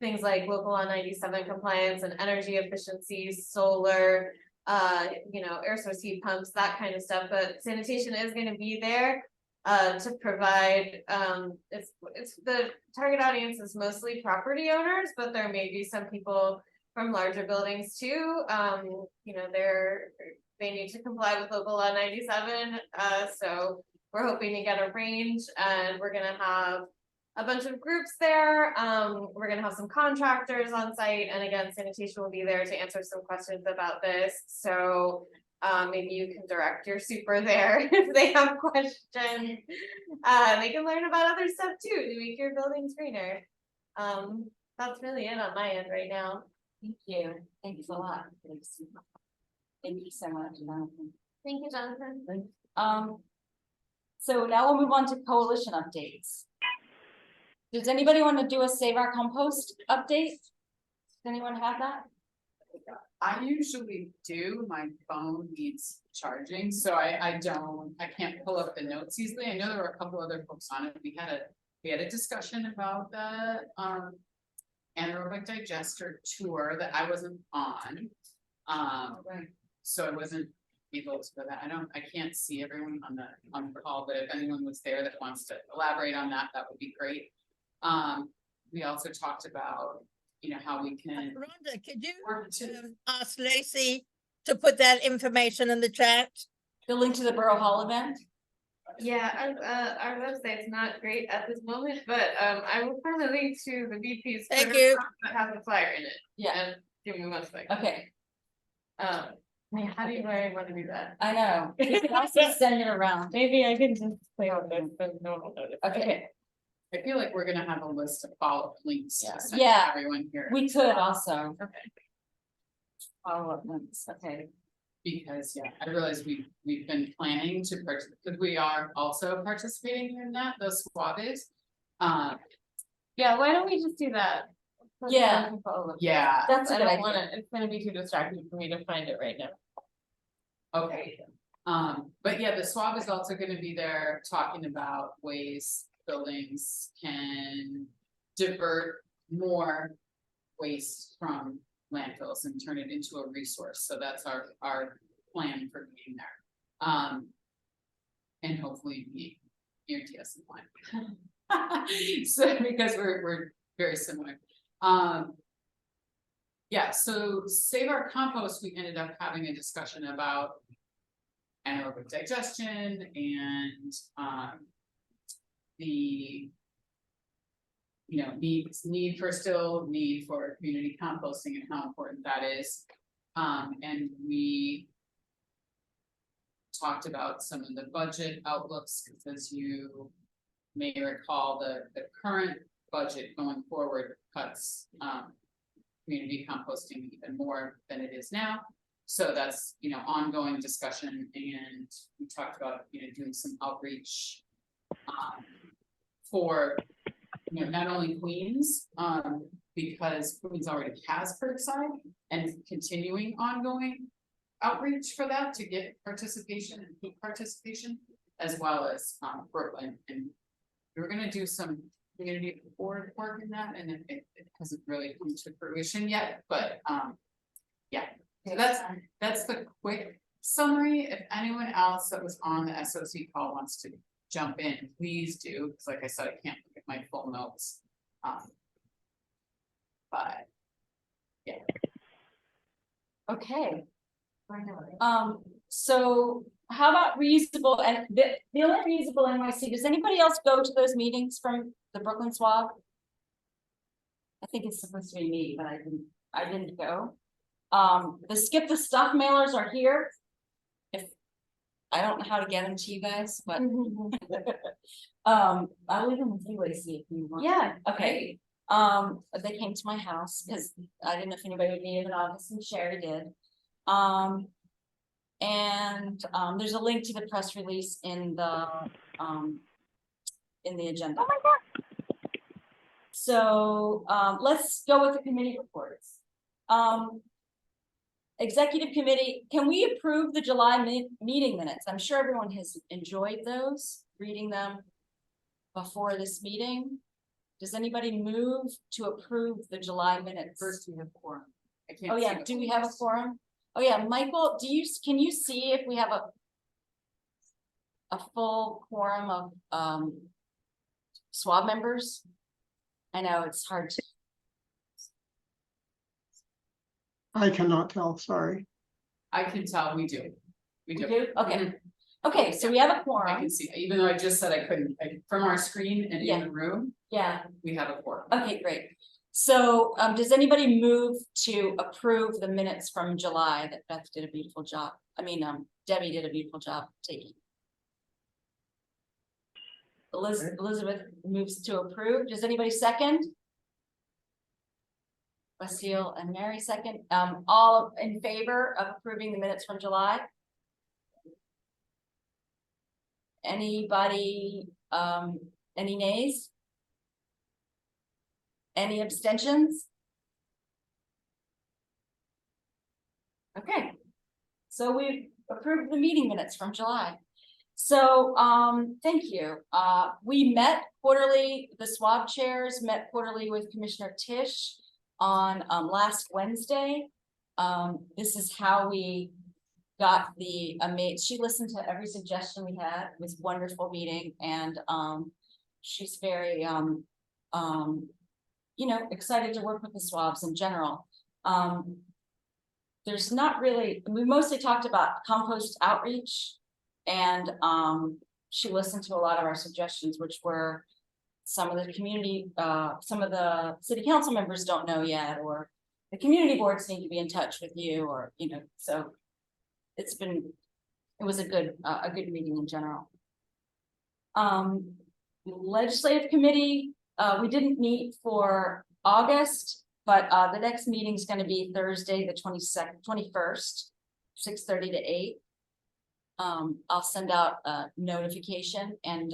S13: things like local law 97 compliance and energy efficiency, solar, air source heat pumps, that kind of stuff. But sanitation is going to be there to provide. It's the target audience is mostly property owners, but there may be some people from larger buildings too. They need to comply with local law 97. So we're hoping to get a range, and we're gonna have a bunch of groups there. We're gonna have some contractors on site, and again, sanitation will be there to answer some questions about this. So maybe you can direct your super there if they have questions. They can learn about other stuff too to make your buildings greener. That's really it on my end right now.
S2: Thank you. Thanks a lot. Thank you so much, Jonathan.
S13: Thank you, Jonathan.
S2: So now we'll move on to coalition updates. Does anybody want to do a Save Our Compost update? Does anyone have that?
S4: I usually do. My phone needs charging, so I can't pull up the notes easily. I know there were a couple other folks on it. We had a discussion about the anaerobic digester tour that I wasn't on. So I wasn't able to go that. I can't see everyone on the call, but if anyone was there that wants to elaborate on that, that would be great. We also talked about, how we can.
S12: Rhonda, could you ask Lacey to put that information in the chat?
S2: The link to the Borough Hall event?
S13: Yeah, our website's not great at this moment, but I will find a link to the VP's
S12: Thank
S13: Twitter
S12: you.
S13: account that has a flyer in it.
S2: Yeah.
S13: And give me 1 second.
S2: Okay.
S13: How do I want to do that?
S2: I know. You can also send it around.
S13: Maybe I can just play on this, but no one will notice.
S2: Okay.
S4: I feel like we're gonna have a list of follow-up links to send to
S2: Yeah.
S4: everyone here.
S2: We could also.
S4: Okay.
S2: Follow-up links. Okay.
S4: Because I realize we've been planning to purchase, because we are also participating in that, the SWAB is.
S13: Yeah, why don't we just do that?
S2: Yeah.
S4: Yeah,
S2: That's a
S13: I
S2: good
S13: don't
S2: idea.
S13: want to, it's gonna be too distracting for me to find it right now.
S4: okay. But yeah, the SWAB is also gonna be there talking about ways buildings can divert more waste from landfills and turn it into a resource. So that's our plan for being there. And hopefully be near DSNY. So because we're very similar. Yeah, so Save Our Compost, we ended up having a discussion about anaerobic digestion and the need for community composting and how important that is. And we talked about some of the budget outlooks, because as you may recall, the current budget going forward cuts community composting even more than it is now. So that's ongoing discussion, and we talked about doing some outreach for not only Queens, because Queens already has curbside, and continuing ongoing outreach for that to get participation and peak participation, as well as Brooklyn. And we're gonna do some community board work in that, and it hasn't really come to fruition yet, but, yeah. So that's the quick summary. If anyone else that was on the SOC call wants to jump in, please do, because like I said, I can't look at my full notes. But, yeah.
S2: Okay. So how about reasonable, and the only reasonable NYC, does anybody else go to those meetings from the Brooklyn SWAB? I think it's supposed to be me, but I didn't go. The skip the stuff mailers are here. If I don't know how to get them to you guys, but I'll leave them with you, Lacey, if you want. Yeah, okay. They came to my house because I didn't know if anybody would need it, and obviously Sherry did. And there's a link to the press release in the agenda. Oh my God. So let's go with the committee reports. Executive committee, can we approve the July meeting minutes? I'm sure everyone has enjoyed those, reading them before this meeting. Does anybody move to approve the July minutes?
S4: First, we have quorum. I can't.
S2: Oh yeah, do we have a quorum? Oh yeah, Michael, can you see if we have a full quorum of SWAB members? I know it's hard to.
S5: I cannot tell, sorry.
S4: I can tell we do. We do.
S2: Okay.
S4: Mhm.
S2: Okay, so we have a
S4: I
S2: quorum.
S4: can see, even though I just said I couldn't, from our screen and
S2: Yeah.
S4: in the room,
S2: Yeah,
S4: we have a quorum.
S2: okay, great. So does anybody move to approve the minutes from July that Beth did a beautiful job? I mean, Debbie did a beautiful job taking. Elizabeth moves to approve. Does anybody second? Blasio and Mary second. All in favor of approving the minutes from July? Anybody, any nays? Any abstentions? Okay, so we've approved the meeting minutes from July. So, thank you. We met quarterly, the SWAB chairs met quarterly with Commissioner Tisch on last Wednesday. This is how we got the she listened to every suggestion we had. It was a wonderful meeting, and she's very you know, excited to work with the SWABs in general. There's not really, we mostly talked about compost outreach, and she listened to a lot of our suggestions, which were some of the community, some of the city council members don't know yet, or the community boards need to be in touch with you, or, you know, so it was a good meeting in general. Legislative committee, we didn't meet for August, but the next meeting is going to be Thursday, the 21st, 6:30 to 8. I'll send out a notification and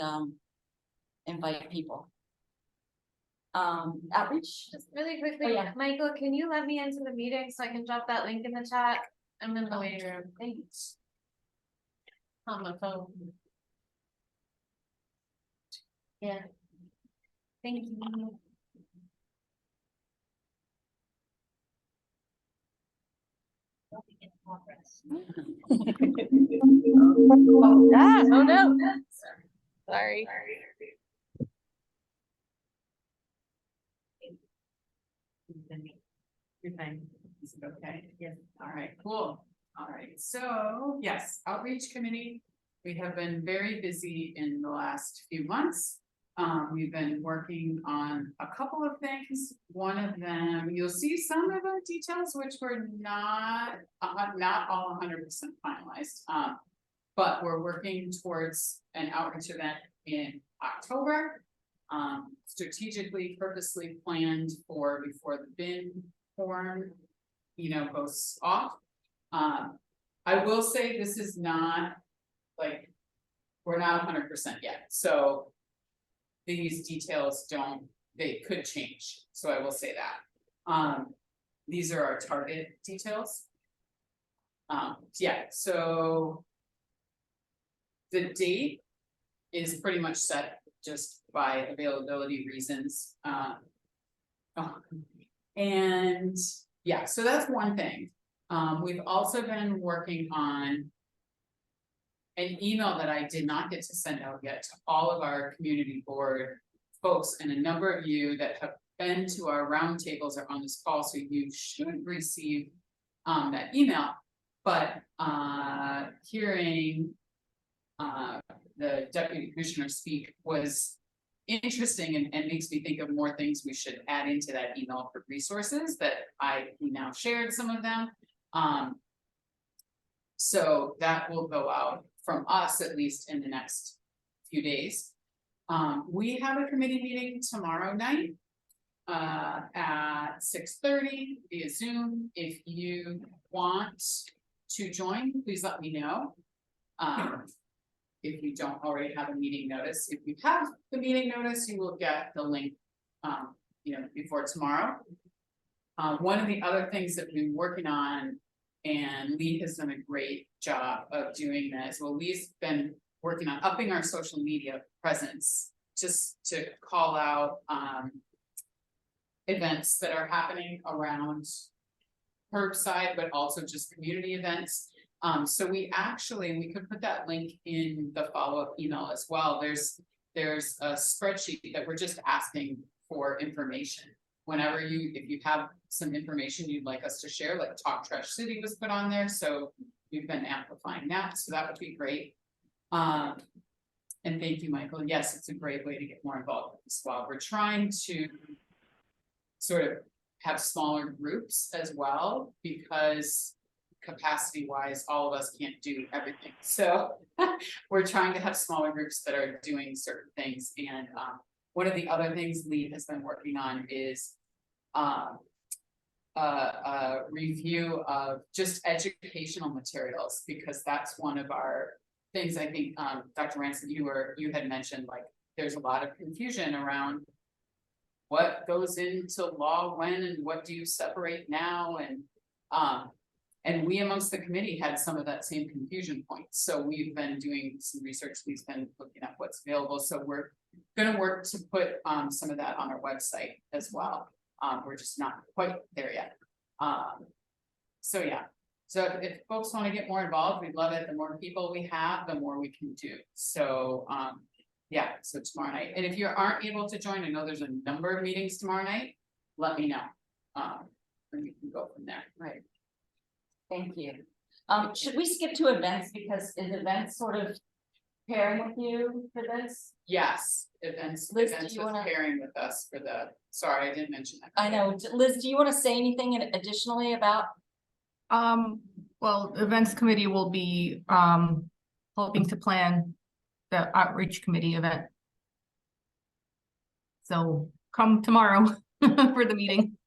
S2: invite people. Outreach.
S13: Just really quickly,
S2: Oh, yeah.
S13: Michael, can you let me into the meeting so I can drop that link in the chat? I'm in the waiting room. Thanks. On my phone. Yeah. Thank you. Oh no. Sorry.
S4: You're fine. Is it okay? Yes. All right, cool. All right, so yes, outreach committee. We have been very busy in the last few months. We've been working on a couple of things. One of them, you'll see some of the details which were not all 100% finalized. But we're working towards an outreach event in October. Strategically, purposely planned for before the bin form, you know, goes off. I will say this is not like, we're not 100% yet, so these details they could change, so I will say that. These are our target details. Yeah, so the date is pretty much set, just by availability reasons. And yeah, so that's one thing. We've also been working on an email that I did not get to send out yet to all of our community board folks, and a number of you that have been to our roundtables are on this call, so you should receive that email. But hearing the deputy commissioner speak was interesting and makes me think of more things we should add into that email for resources that we now shared some of them. So that will go out from us at least in the next few days. We have a committee meeting tomorrow night at 6:30 via Zoom. If you want to join, please let me know. If you don't already have a meeting notice, if you have the meeting notice, you will get the link, before tomorrow. One of the other things that we've been working on, and Lee has done a great job of doing this. Well, Lee's been working on upping our social media presence, just to call out events that are happening around Curbside, but also just community events. So we could put that link in the follow-up email as well. There's a spreadsheet that we're just asking for information. Whenever if you have some information you'd like us to share, like Talk Trash City was put on there, so we've been amplifying that, so that would be great. And thank you, Michael. Yes, it's a great way to get more involved with the SWAB. We're trying to sort of have smaller groups as well, because capacity wise, all of us can't do everything. So we're trying to have smaller groups that are doing certain things. And one of the other things Lee has been working on is a review of just educational materials, because that's one of our things. I think Dr. Ransom, you had mentioned, like, there's a lot of confusion around what goes into law when, and what do you separate now, and we amongst the committee had some of that same confusion points. So we've been doing some research. We've been looking at what's available. So we're going to work to put some of that on our website as well. We're just not quite there yet. So yeah. So if folks want to get more involved, we'd love it. The more people we have, the more we can do. So yeah, so tomorrow night. And if you aren't able to join, I know there's a number of meetings tomorrow night, let me know. And we can go from there.
S2: Right. Thank you. Should we skip to events, because is events sort of pairing with you for this?
S4: Yes, events
S2: Liz,
S4: was
S2: do you wanna...
S4: pairing with us for the, sorry, I didn't mention that.
S2: I know. Liz, do you want to say anything additionally about?
S14: Well, events committee will be hoping to plan the outreach committee event. So come tomorrow for the meeting.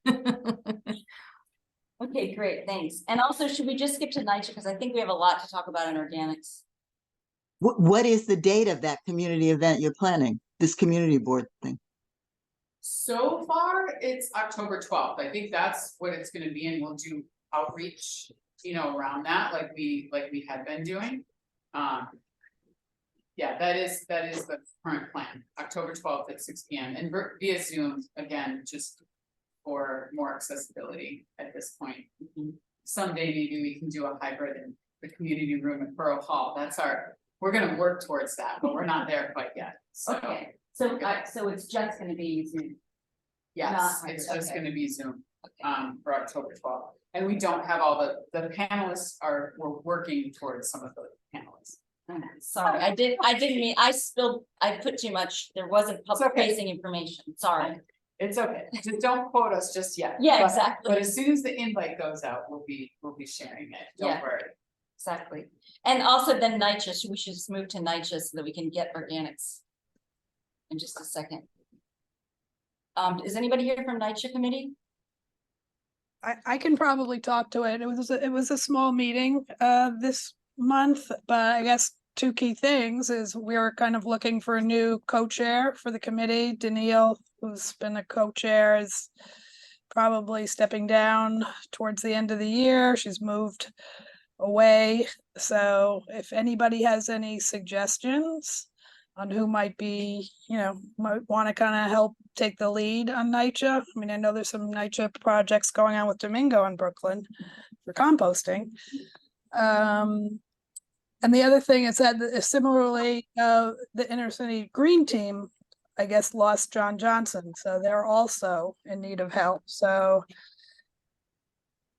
S2: Okay, great, thanks. And also, should we just skip to NYCHA, because I think we have a lot to talk about in organics.
S6: What is the date of that community event you're planning, this community board thing?
S4: So far, it's October 12th. I think that's what it's going to be, and we'll do outreach, around that, like we had been doing. Yeah, that is the current plan. October 12th at 6 p.m. and via Zoom, again, just for more accessibility at this point. Someday maybe we can do a hybrid in the community room at Borough Hall. We're going to work towards that, but we're not there quite yet. So.
S2: Okay, so it's just going to be Zoom.
S4: Yes, it's just going to be Zoom for October 12th. And we don't have all the panelists we're working towards some of the panelists.
S2: Sorry, I didn't mean, I put too much. There wasn't public facing information. Sorry.
S4: It's okay. Just don't quote us just yet.
S2: Yeah, exactly.
S4: But as soon as the invite goes out, we'll be sharing it. Don't worry.
S2: Exactly. And also then NYCHA, we should just move to NYCHA so that we can get organics in just a second. Is anybody here from NYCHA committee?
S15: I can probably talk to it. It was a small meeting this month, but I guess two key things is we were kind of looking for a new co-chair for the committee. Danielle, who's been a co-chair, is probably stepping down towards the end of the year. She's moved away. So if anybody has any suggestions, on who might be, might want to kind of help take the lead on NYCHA. I mean, I know there's some NYCHA projects going on with Domingo in Brooklyn for composting. And the other thing is that similarly, the inner city green team, I guess, lost John Johnson, so they're also in need of help. So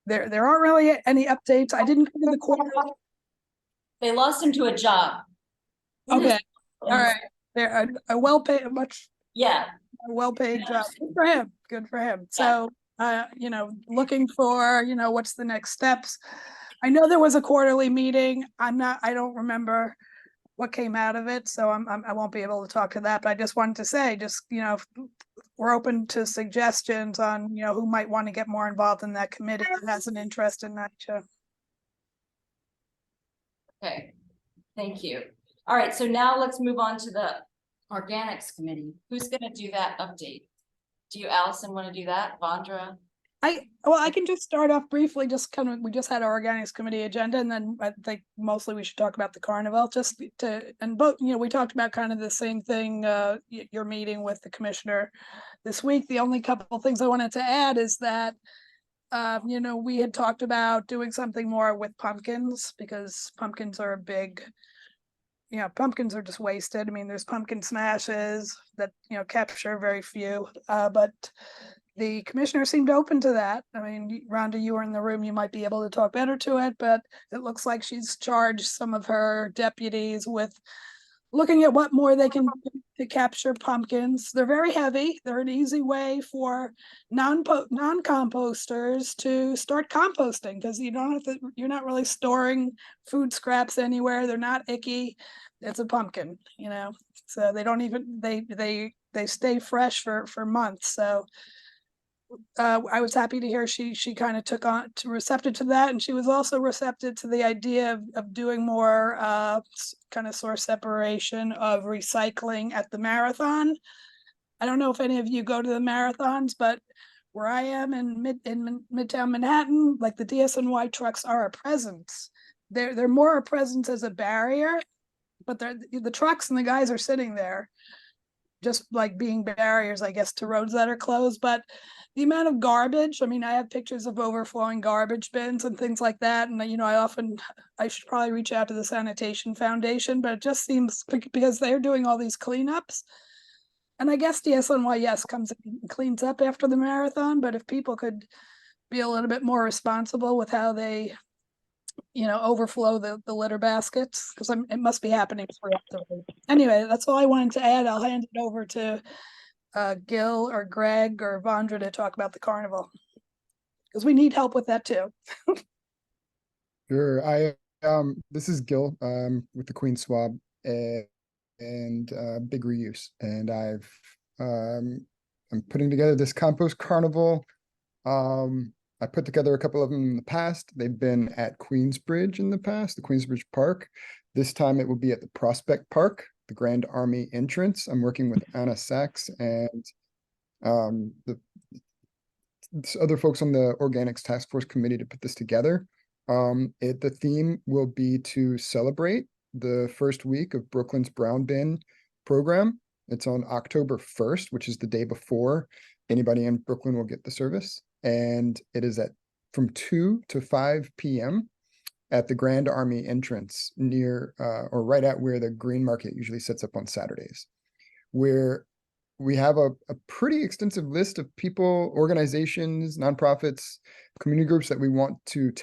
S15: there aren't really any updates. I didn't go to the quarter.
S2: They lost him to a job.
S15: Okay, all right. They're a well-paid,
S2: Yeah,
S15: well-paid job. Good for him. Good for him. So, looking for, what's the next steps? I know there was a quarterly meeting. I don't remember what came out of it, so I won't be able to talk to that. But I just wanted to say, we're open to suggestions on, who might want to get more involved in that committee that has an interest in NYCHA.
S2: okay, thank you. All right, so now let's move on to the Organics Committee. Who's gonna do that update? Do you, Allison, want to do that? Vondra?
S15: I can just start off briefly, we just had our Organics Committee agenda, and then I think mostly we should talk about the carnival, we talked about kind of the same thing, your meeting with the commissioner this week. The only couple of things I wanted to add is that, we had talked about doing something more with pumpkins, because pumpkins are pumpkins are just wasted. I mean, there's pumpkin smashes that, capture very few, but the commissioner seemed open to that. I mean, Rhonda, you were in the room, you might be able to talk better to it, but it looks like she's charged some of her deputies with looking at what more they can do to capture pumpkins. They're very heavy. They're an easy way for non-composters to start composting, because you're not really storing food scraps anywhere. They're not icky. It's a pumpkin, so they don't even, they stay fresh for months. So I was happy to hear she kind of took on to receptive to that, and she was also receptive to the idea of doing more kind of source separation of recycling at the marathon. I don't know if any of you go to the marathons, but where I am in Midtown Manhattan, like the DSNY trucks are a presence. They're more a presence as a barrier, but the trucks and the guys are sitting there just like being barriers, I guess, to roads that are closed. But the amount of garbage, I mean, I have pictures of overflowing garbage bins and things like that. And, I should probably reach out to the Sanitation Foundation, but it just seems, because they're doing all these cleanups. And I guess DSNY, yes, comes and cleans up after the marathon, but if people could be a little bit more responsible with how they, overflow the litter baskets, because it must be happening preemptively. Anyway, that's all I wanted to add. I'll hand it over to Gil or Greg or Vondra to talk about the carnival, because we need help with that too.
S9: Sure. This is Gil with the Queen SWAB and Big Reuse, and I'm putting together this compost carnival. I put together a couple of them in the past. They've been at Queensbridge in the past, the Queensbridge Park. This time it will be at the Prospect Park, the Grand Army entrance. I'm working with Anna Sachs and the other folks on the Organics Task Force Committee to put this together. The theme will be to celebrate the first week of Brooklyn's Brown Bin program. It's on October 1st, which is the day before anybody in Brooklyn will get the service. And it is from 2 to 5 p.m. at the Grand Army entrance near or right at where the Green Market usually sets up on Saturdays, where we have a pretty extensive list of people, organizations, nonprofits, community groups that we want to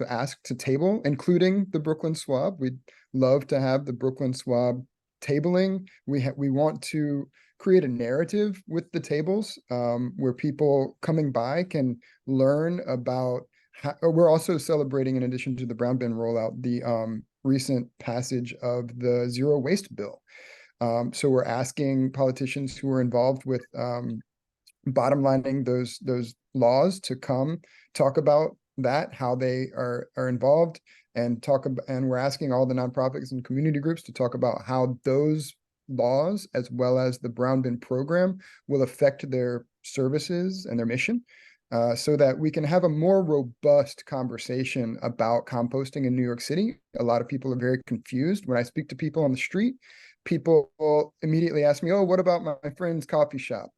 S9: ask to table, including the Brooklyn SWAB. We'd love to have the Brooklyn SWAB tabling. We want to create a narrative with the tables where people coming by can learn about how. We're also celebrating, in addition to the brown bin rollout, the recent passage of the zero waste bill. So we're asking politicians who are involved with bottom lining those laws to come talk about that, how they are involved, and we're asking all the nonprofits and community groups to talk about how those laws, as well as the brown bin program, will affect their services and their mission, so that we can have a more robust conversation about composting in New York City. A lot of people are very confused. When I speak to people on the street, people will immediately ask me, oh, what about my friend's coffee shop?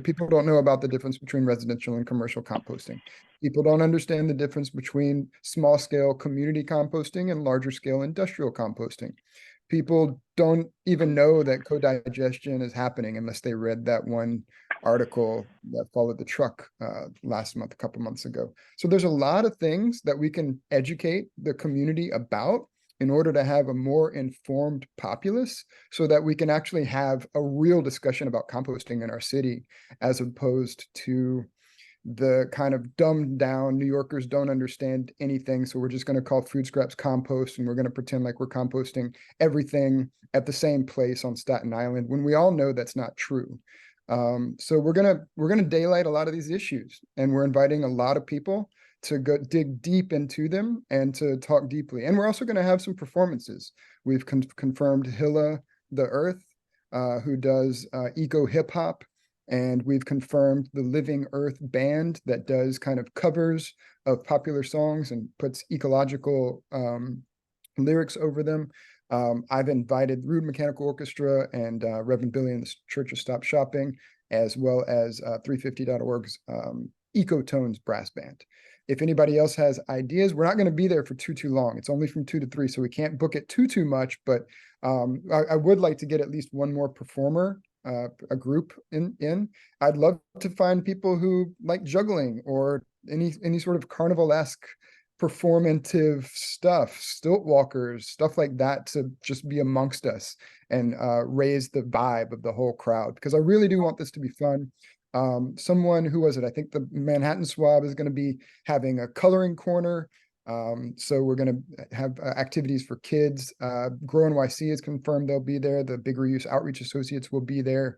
S9: People don't know about the difference between residential and commercial composting. People don't understand the difference between small scale community composting and larger scale industrial composting. People don't even know that co-digestion is happening unless they read that one article that followed the truck last month, a couple months ago. So there's a lot of things that we can educate the community about in order to have a more informed populace so that we can actually have a real discussion about composting in our city, as opposed to the kind of dumbed down New Yorkers don't understand anything. So we're just going to call food scraps compost and we're going to pretend like we're composting everything at the same place on Staten Island when we all know that's not true. So we're gonna daylight a lot of these issues, and we're inviting a lot of people to go dig deep into them and to talk deeply. And we're also going to have some performances. We've confirmed Hilla the Earth, who does eco hip hop, and we've confirmed the Living Earth band that does kind of covers of popular songs and puts ecological lyrics over them. I've invited Rude Mechanical Orchestra and Reverend Billy and the Church of Stop Shopping, as well as 350.org's Ecotones Brass Band. If anybody else has ideas, we're not going to be there for too long. It's only from 2 to 3, so we can't book it too much. But I would like to get at least one more performer, a group in. I'd love to find people who like juggling or any sort of carnival-esque performative stuff, stilt walkers, stuff like that, to just be amongst us and raise the vibe of the whole crowd, because I really do want this to be fun. Someone, who was it? I think the Manhattan SWAB is going to be having a coloring corner. So we're going to have activities for kids. Grow NYC is confirmed they'll be there. The Big Reuse Outreach Associates will be there.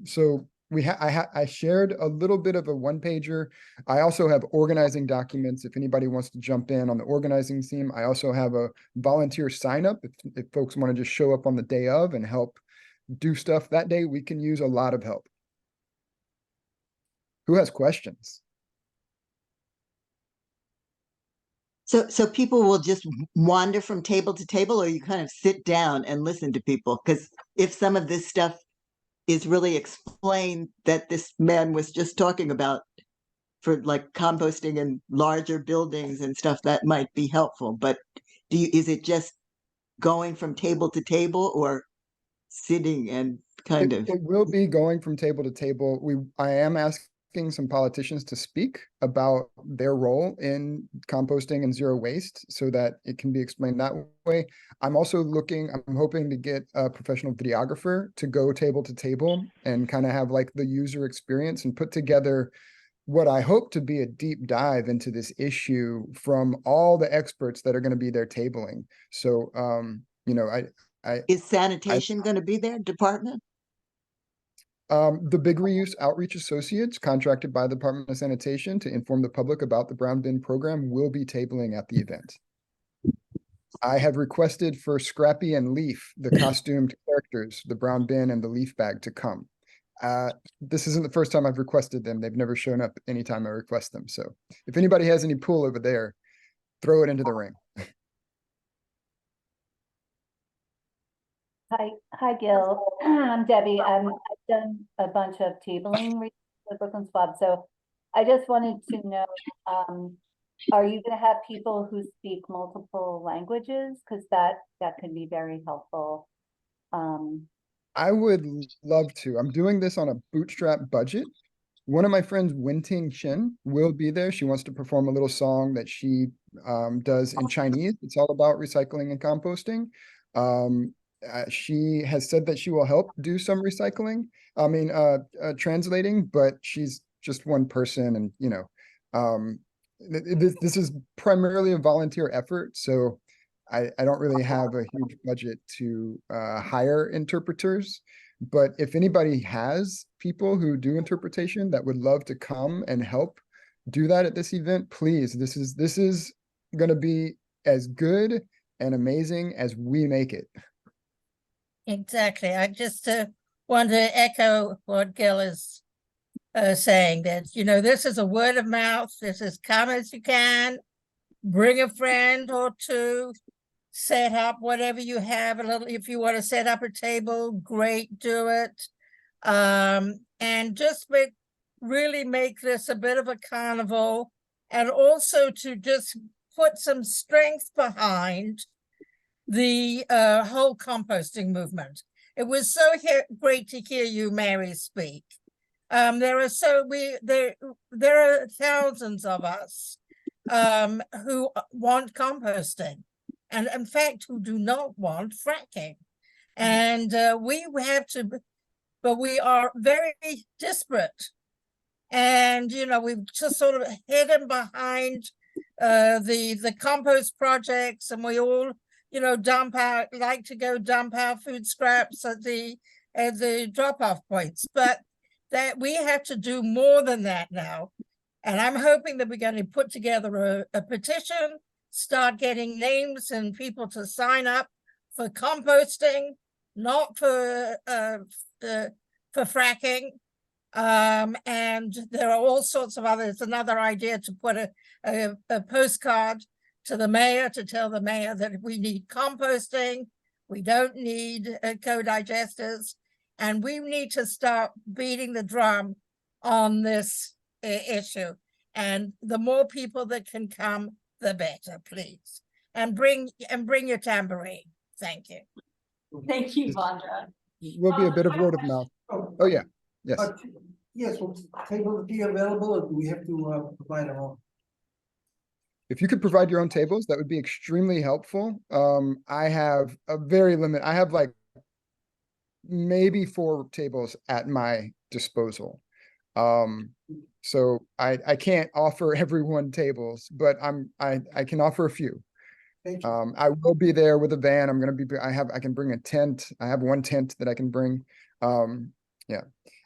S9: So I shared a little bit of a one-pager. I also have organizing documents if anybody wants to jump in on the organizing team. I also have a volunteer sign up if folks want to just show up on the day of and help do stuff that day. We can use a lot of help. Who has questions?
S6: So people will just wander from table to table, or you kind of sit down and listen to people? Because if some of this stuff is really explained that this man was just talking about for like composting in larger buildings and stuff, that might be helpful. But is it just going from table to table, or sitting and kind of?
S9: It will be going from table to table. I am asking some politicians to speak about their role in composting and zero waste so that it can be explained that way. I'm hoping to get a professional videographer to go table to table and kind of have like the user experience and put together what I hope to be a deep dive into this issue from all the experts that are going to be there tabling. So,
S6: Is sanitation going to be their department?
S9: The Big Reuse Outreach Associates, contracted by the Department of Sanitation to inform the public about the brown bin program, will be tabling at the event. I have requested for Scrappy and Leaf, the costumed characters, the brown bin and the leaf bag, to come. This isn't the first time I've requested them. They've never shown up anytime I request them. So if anybody has any pull over there, throw it into the ring.
S16: Hi, Gil. I'm Debbie. I've done a bunch of tabling with Brooklyn SWAB, so I just wanted to know, are you going to have people who speak multiple languages? Because that could be very helpful.
S9: I would love to. I'm doing this on a bootstrap budget. One of my friends, Wenting Chen, will be there. She wants to perform a little song that she does in Chinese. It's all about recycling and composting. She has said that she will help do some recycling. Translating, but she's just one person, and this is primarily a volunteer effort. So I don't really have a huge budget to hire interpreters. But if anybody has people who do interpretation that would love to come and help do that at this event, please. This is going to be as good and amazing as we make it.
S12: Exactly. I just want to echo what Gil is saying, that, this is a word of mouth. This is come as you can, bring a friend or two, set up whatever you have, a little, if you want to set up a table, great, do it. And just really make this a bit of a carnival, and also to just put some strength behind the whole composting movement. It was so great to hear you, Mary, speak. There are thousands of us who want composting, and in fact, who do not want fracking. And we have to, but we are very disparate. And, you know, we've just sort of hidden behind the compost projects, and we all, you know, like to go dump our food scraps at the drop-off points. But that we have to do more than that now. And I'm hoping that we're going to put together a petition, start getting names and people to sign up for composting, not for fracking. And there are all sorts of others. Another idea to put a postcard to the mayor to tell the mayor that we need composting, we don't need co-digesters, and we need to start beating the drum on this issue. And the more people that can come, the better, please. And bring your tambourine. Thank you.
S2: Thank you, Vondra.
S9: Will be a bit of word of mouth. Oh, yeah, yes.
S17: Yes, will tables be available, or do we have to provide our own?
S9: If you could provide your own tables, that would be extremely helpful. I have a very limited, I have like maybe 4 tables at my disposal. So I can't offer everyone tables, but I can offer a few.
S17: Thank you.
S9: I will be there with a van. I'm going to be, I can bring a tent. I have 1 tent that I can bring. Yeah.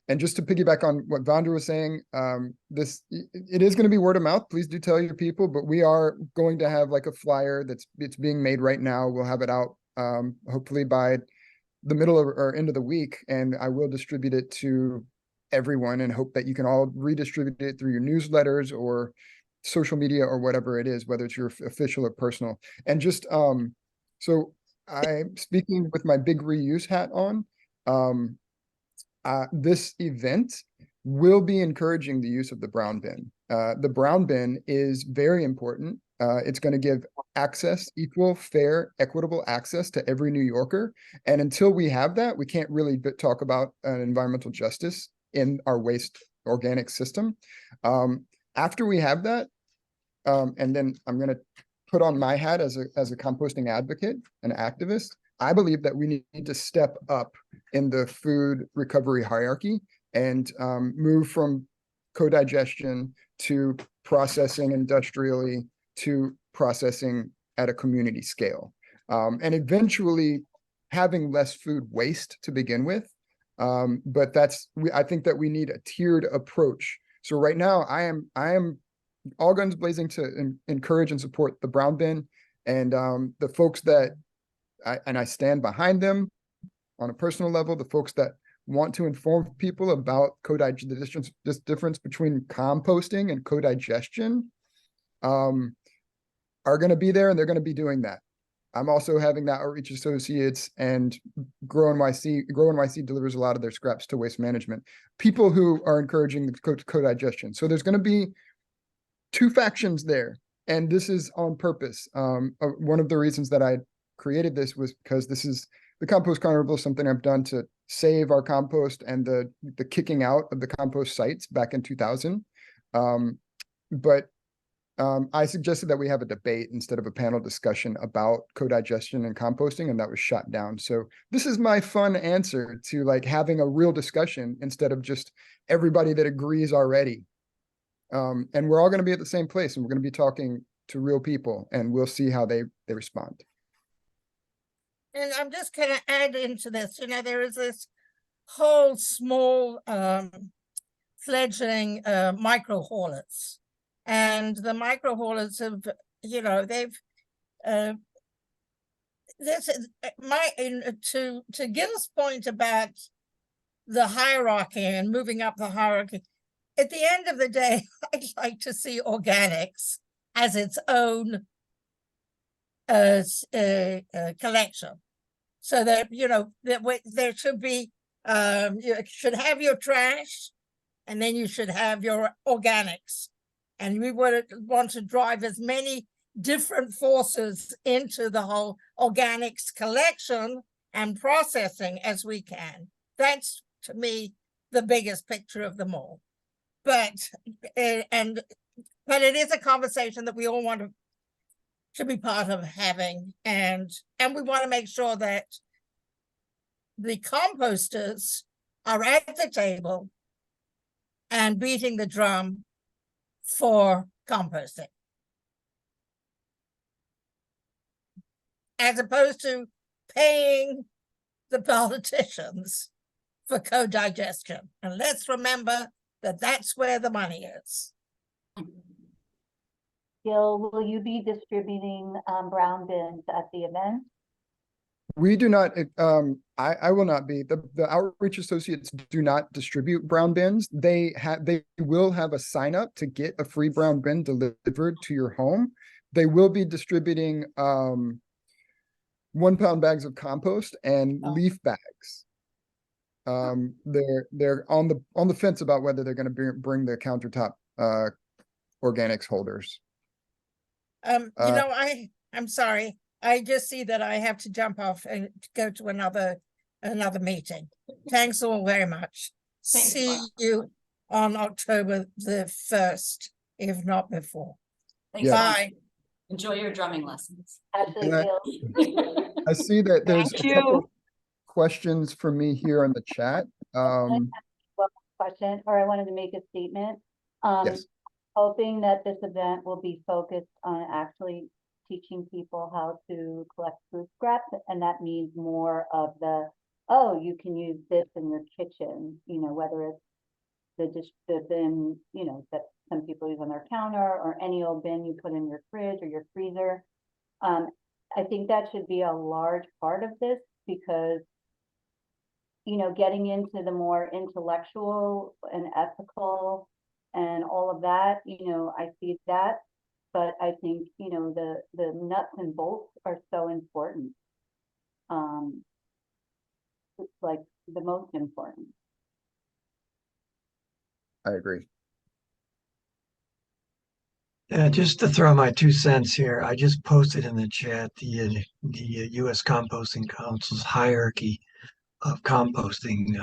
S9: And just to piggyback on what Vondra was saying, it is going to be word of mouth. Please do tell your people, but we are going to have like a flyer it's being made right now. We'll have it out hopefully by the middle or end of the week, and I will distribute it to everyone and hope that you can all redistribute it through your newsletters or social media or whatever it is, whether it's your official or personal. And just so I'm speaking with my big reuse hat on. This event will be encouraging the use of the brown bin. The brown bin is very important. It's going to give access, equal, fair, equitable access to every New Yorker. And until we have that, we can't really talk about environmental justice in our waste organic system. After we have that, and then I'm going to put on my hat as a composting advocate, an activist. I believe that we need to step up in the food recovery hierarchy and move from co-digestion to processing industrially to processing at a community scale. And eventually having less food waste to begin with. But I think that we need a tiered approach. So right now I am all guns blazing to encourage and support the brown bin, and the folks that I stand behind them on a personal level, the folks that want to inform people about this difference between composting and co-digestion are going to be there, and they're going to be doing that. I'm also having that outreach associates, and Grow NYC delivers a lot of their scraps to waste management. People who are encouraging the co-digestion. So there's going to be 2 factions there, and this is on purpose. One of the reasons that I created this was because this is the compost carnival, something I've done to save our compost and the kicking out of the compost sites back in 2000. But I suggested that we have a debate instead of a panel discussion about co-digestion and composting, and that was shot down. So this is my fun answer to like having a real discussion instead of just everybody that agrees already. And we're all going to be at the same place, and we're going to be talking to real people, and we'll see how they respond.
S12: And I'm just going to add into this, you know, there is this whole small fledgling micro haulers, and the micro haulers have, you know, they've this is to Gil's point about the hierarchy and moving up the hierarchy. At the end of the day, I'd like to see organics as its own collection. So that, you know, there should be, you should have your trash, and then you should have your organics. And we would want to drive as many different forces into the whole organics collection and processing as we can. That's, to me, the biggest picture of them all. But it is a conversation that we all want to be part of having, and we want to make sure that the composters are at the table and beating the drum for composting, as opposed to paying the politicians for co-digestion. And let's remember that that's where the money is.
S16: Gil, will you be distributing brown bins at the event?
S9: We do not, I will not be. The outreach associates do not distribute brown bins. They will have a sign up to get a free brown bin delivered to your home. They will be distributing 1 pound bags of compost and leaf bags. They're on the fence about whether they're going to bring the countertop organics holders.
S12: You know, I'm sorry. I just see that I have to jump off and go to another meeting. Thanks all very much.
S2: Thanks,
S12: See
S2: Laura.
S12: you on October the 1st, if not before.
S2: Thanks,
S9: Yeah.
S2: Laura.
S12: Bye.
S2: Enjoy your drumming lessons.
S16: Actually,
S9: And
S16: Gil,
S9: I see that there's
S16: Thank
S9: a
S16: you.
S9: couple questions for me here in the chat.
S16: one question, or I wanted to make a statement.
S9: Yes.
S16: Hoping that this event will be focused on actually teaching people how to collect food scraps, and that means more of the, oh, you can use this in your kitchen, you know, whether it's the bin, you know, that some people use on their counter, or any old bin you put in your fridge or your freezer. I think that should be a large part of this, because, you know, getting into the more intellectual and ethical and all of that, you know, I see that. But I think, you know, the nuts and bolts are so important. It's like the most important.
S9: I agree.
S17: Just to throw my 2 cents here, I just posted in the chat the U.S. Composting Council's hierarchy of composting,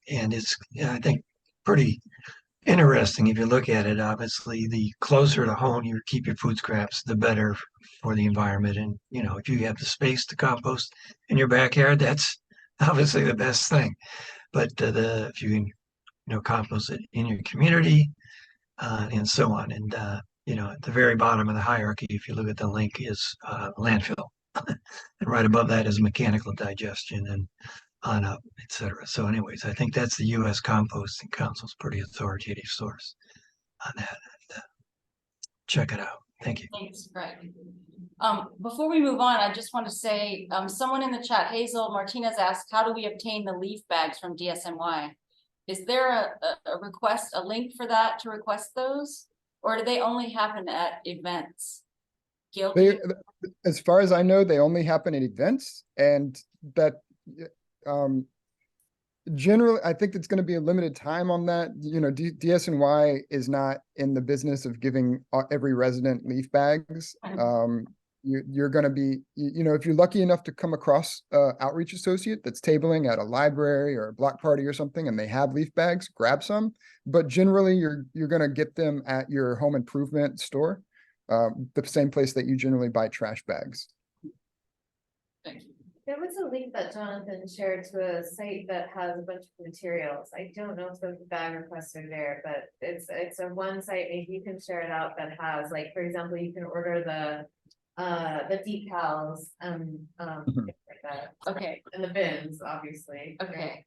S17: and it's, I think, pretty interesting if you look at it. Obviously, the closer to home you keep your food scraps, the better for the environment. And, you know, if you have the space to compost in your backyard, that's obviously the best thing. But if you can, you know, compost it in your community, and so on. And, you know, at the very bottom of the hierarchy, if you look at the link, is landfill. And right above that is mechanical digestion, and on up, etc. So anyways, I think that's the U.S. Composting Council's pretty authoritative source on that. And, check it out. Thank you.
S2: Thanks, Greg. Before we move on, I just want to say, someone in the chat, Hazel Martinez, asked, how do we obtain the leaf bags from DSNY? Is there a request, a link for that to request those? Or do they only happen at events? Gil,
S9: As far as I know, they only happen at events, and that generally, I think it's going to be a limited time on that. You know, DSNY is not in the business of giving every resident leaf bags. You're going to be, you know, if you're lucky enough to come across an outreach associate that's tabling at a library or a block party or something, and they have leaf bags, grab some. But generally, you're going to get them at your home improvement store, the same place that you generally buy trash bags.
S2: thank you.
S13: There was a link that Jonathan shared to a site that has a bunch of materials. I don't know if the bag requests are there, but it's a one site, maybe you can share it out, that has, like, for example, you can order the decals and things like that.
S2: Okay,
S13: And the bins, obviously.
S2: okay.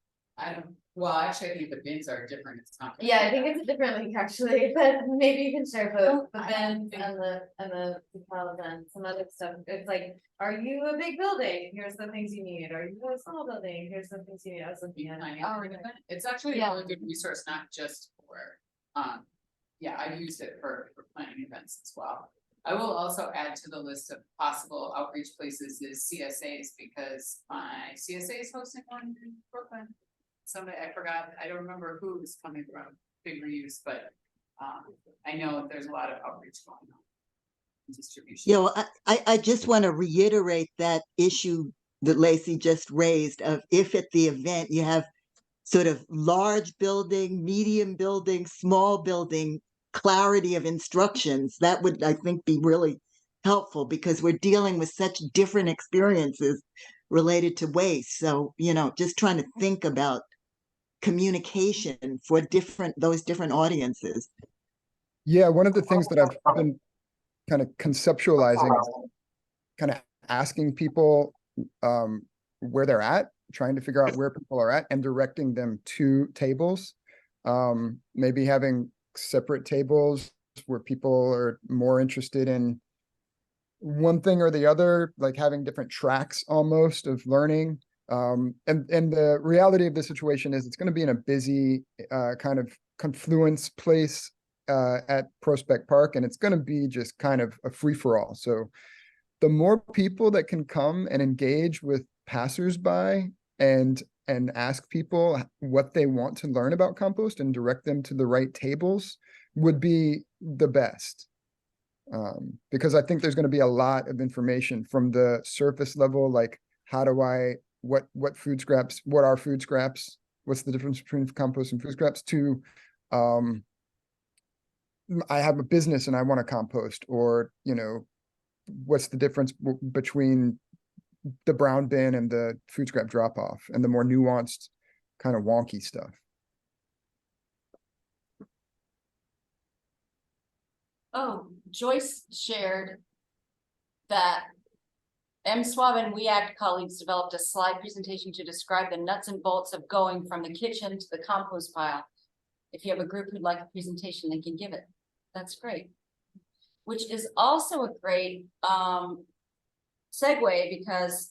S4: Well, actually, I think the bins are different. It's not.
S13: Yeah, I think it's a different link actually, but maybe you can share both the bins and the decals and some other stuff. It's like, are you a big building? Here's the things you need. Are you a small building? Here's the things you need. I was looking at it.
S4: It's actually
S2: Yeah.
S4: a really good resource, not just for, yeah, I've used it for planning events as well. I will also add to the list of possible outreach places is CSAs, because my CSA is hosting one in Brooklyn. Someday, I forgot, I don't remember who is coming from Big Reuse, but I know there's a lot of outreach going on. Distribution.
S6: Yeah, well, I just want to reiterate that issue that Lacey just raised of if at the event you have sort of large building, medium building, small building, clarity of instructions, that would, I think, be really helpful because we're dealing with such different experiences related to waste. So, you know, just trying to think about communication for those different audiences.
S9: Yeah, one of the things that I've been kind of conceptualizing is kind of asking people where they're at, trying to figure out where people are at and directing them to tables. Maybe having separate tables where people are more interested in one thing or the other, like having different tracks almost of learning. And the reality of the situation is it's going to be in a busy kind of confluence place at Prospect Park, and it's going to be just kind of a free-for-all. So the more people that can come and engage with passersby and ask people what they want to learn about compost and direct them to the right tables would be the best. Because I think there's going to be a lot of information from the surface level, like how do I, what food scraps, what are food scraps, what's the difference between compost and food scraps, to I have a business and I want to compost, or, you know, what's the difference between the brown bin and the food scrap drop off, and the more nuanced kind of wonky stuff.
S2: Oh, Joyce shared that SWAB and WEACT colleagues developed a slide presentation to describe the nuts and bolts of going from the kitchen to the compost pile. If you have a group who'd like a presentation, they can give it. That's great. Which is also a great segue, because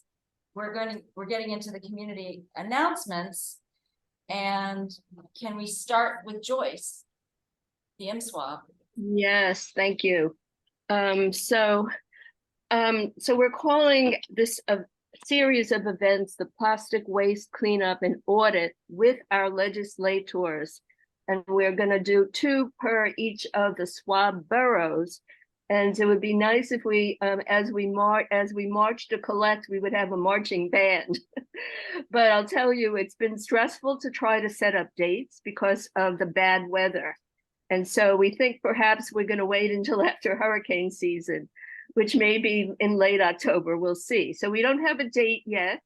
S2: we're getting into the community announcements. And can we start with Joyce, the SWAB?
S7: Yes, thank you. So we're calling this a series of events, the Plastic Waste Cleanup and Audit, with our legislators. And we're going to do 2 per each of the SWAB boroughs. And it would be nice if we, as we march to collect, we would have a marching band. But I'll tell you, it's been stressful to try to set up dates because of the bad weather. And so we think perhaps we're going to wait until after hurricane season, which may be in late October, we'll see. So we don't have a date yet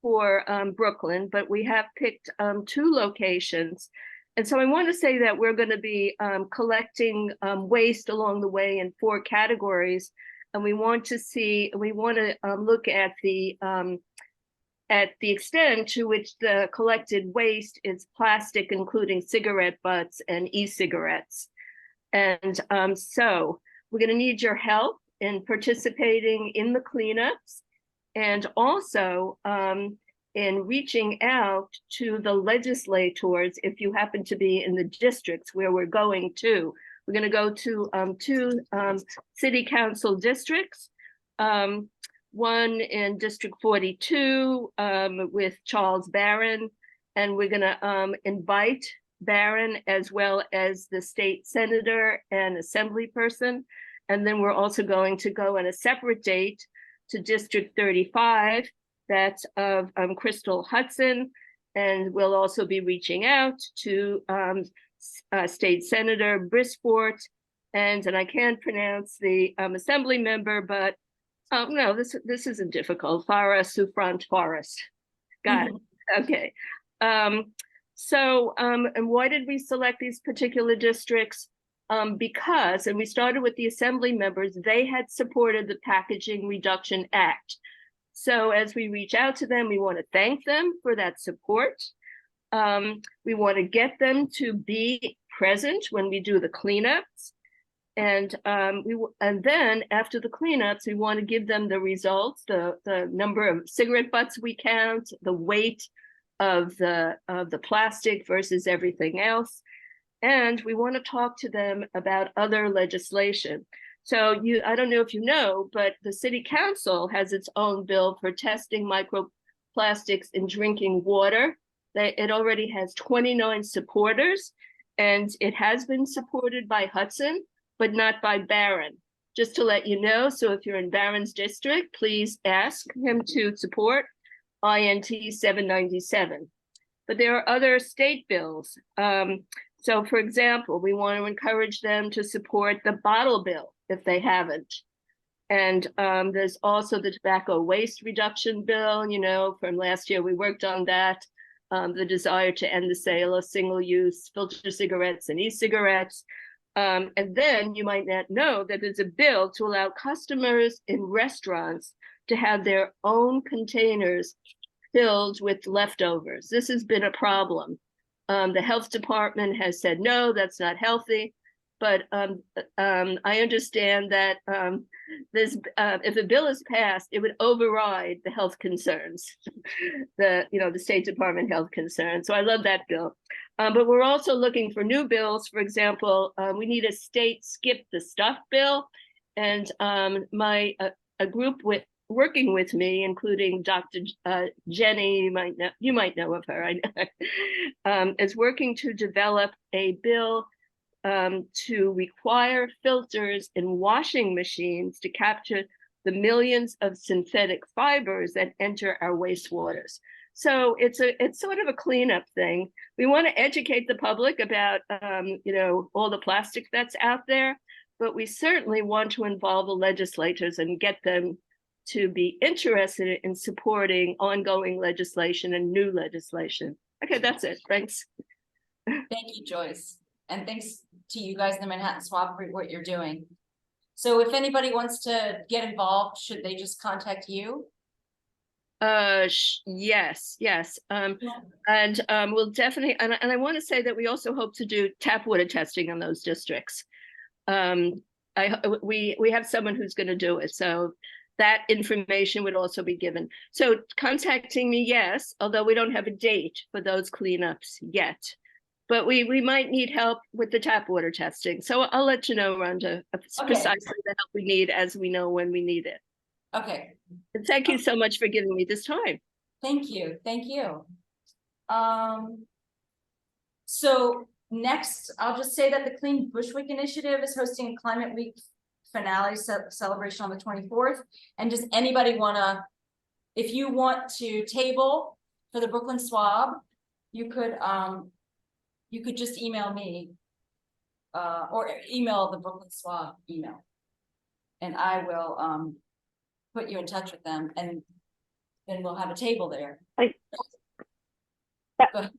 S7: for Brooklyn, but we have picked 2 locations. And so I want to say that we're going to be collecting waste along the way in 4 categories. And we want to look at the extent to which the collected waste is plastic, including cigarette butts and e-cigarettes. And so we're going to need your help in participating in the cleanups, and also in reaching out to the legislators if you happen to be in the districts where we're going to. We're going to go to 2 city council districts. One in District 42 with Charles Barron, and we're going to invite Barron as well as the state senator and assembly person. And then we're also going to go on a separate date to District 35, that's of Crystal Hudson, and we'll also be reaching out to State Senator Brisport, and I can't pronounce the assembly member, but no, this isn't difficult. Farah Sufrant Forest. Got it. Okay. And why did we select these particular districts? Because, and we started with the assembly members, they had supported the Packaging Reduction Act. So as we reach out to them, we want to thank them for that support. We want to get them to be present when we do the cleanups. And then after the cleanups, we want to give them the results, the number of cigarette butts we count, the weight of the plastic versus everything else. And we want to talk to them about other legislation.
S18: So I don't know if you know, but the city council has its own bill for testing microplastics in drinking water. It already has 29 supporters, and it has been supported by Hudson, but not by Barron. Just to let you know, so if you're in Barron's district, please ask him to support INT 797. But there are other state bills. So for example, we want to encourage them to support the bottle bill if they haven't. And there's also the tobacco waste reduction bill, you know, from last year, we worked on that. The desire to end the sale of single-use filter cigarettes and e-cigarettes. And then you might not know that there's a bill to allow customers in restaurants to have their own containers filled with leftovers. This has been a problem. The health department has said, no, that's not healthy. But I understand that if the bill is passed, it would override the health concerns, the State Department health concerns. So I love that bill. But we're also looking for new bills. For example, we need a state skip the stuff bill, and a group working with me, including Dr. Jenny, you might know of her, is working to develop a bill to require filters in washing machines to capture the millions of synthetic fibers that enter our wastewaters. So it's sort of a cleanup thing. We want to educate the public about all the plastic that's out there, but we certainly want to involve the legislators and get them to be interested in supporting ongoing legislation and new legislation. Okay, that's it. Thanks.
S2: Thank you, Joyce. And thanks to you guys in the Manhattan SWAB for what you're doing. So if anybody wants to get involved, should they just contact you?
S18: Yes. And we'll definitely, and I want to say that we also hope to do tap water testing in those districts. We have someone who's going to do it. So that information would also be given. So contacting me, yes, although we don't have a date for those cleanups yet. But we might need help with the tap water testing. So I'll let you know, Rhonda, precisely the help we need as we know when we need it.
S2: Okay.
S18: And thank you so much for giving me this time.
S2: Thank you. Thank you. So next, I'll just say that the Clean Bushwick Initiative is hosting a Climate Week finale celebration on the 24th. And does anybody if you want to table for the Brooklyn SWAB, you could just email me or email the Brooklyn SWAB email, and I will put you in touch with them, and then we'll have a table there.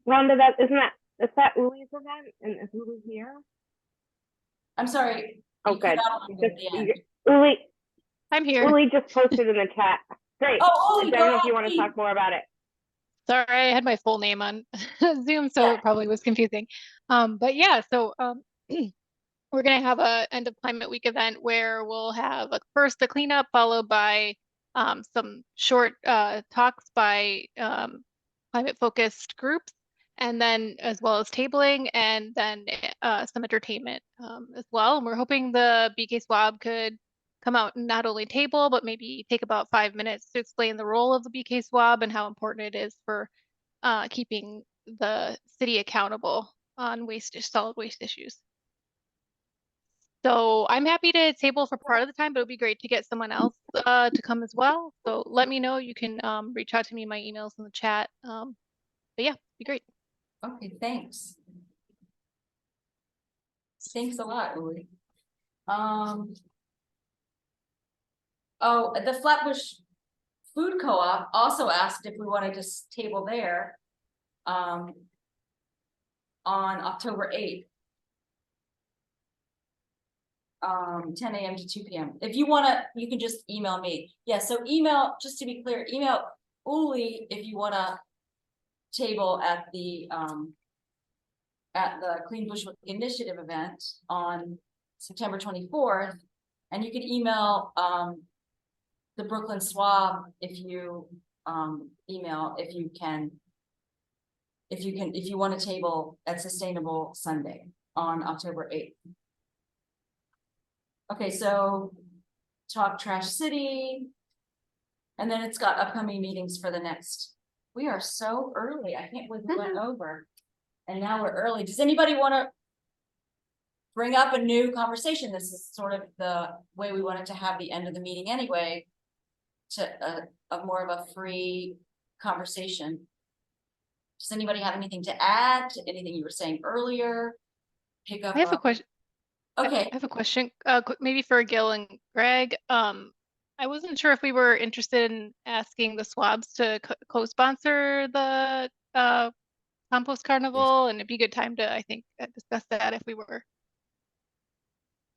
S8: Rhonda, is that Uli's event, and is Uli here?
S2: I'm sorry.
S8: Oh, good.
S2: Uli,
S19: I'm here.
S8: Uli just posted in the chat. Great.
S2: Oh,
S8: I don't know if you want to talk more about it.
S19: Sorry, I had my full name on Zoom, so it probably was confusing. But yeah, so we're going to have a end of Climate Week event where we'll have first the cleanup, followed by some short talks by climate focused groups, and then as well as tabling, and then some entertainment as well. And we're hoping the BK SWAB could come out and not only table, but maybe take about 5 minutes to explain the role of the BK SWAB and how important it is for keeping the city accountable on solid waste issues. So I'm happy to table for part of the time, but it would be great to get someone else to come as well. So let me know. You can reach out to me. My email's in the chat. But yeah, it'd be great.
S2: okay, thanks. Thanks a lot, Uli. Oh, the Flatbush Food Co-op also asked if we wanted to table there on October 8th. 10 a.m. to 2 p.m. If you want to, you can just email me. Yeah, so just to be clear, email Uli if you want to table at the Clean Bushwick Initiative event on September 24th, and you can email the Brooklyn SWAB if you if you want to table at Sustainable Sunday on October 8th. Okay, so Talk Trash City. And then it's got upcoming meetings for the next. We are so early. I can't believe we went over. And now we're early. Does anybody want to bring up a new conversation? This is sort of the way we wanted to have the end of the meeting anyway. To a more of a free conversation. Does anybody have anything to add to anything you were saying earlier? Pick up.
S19: I have a question.
S2: Okay.
S19: I have a question, maybe for Gil and Greg. I wasn't sure if we were interested in asking the SWABs to co-sponsor the compost carnival, and it'd be a good time to, I think, discuss that if we were.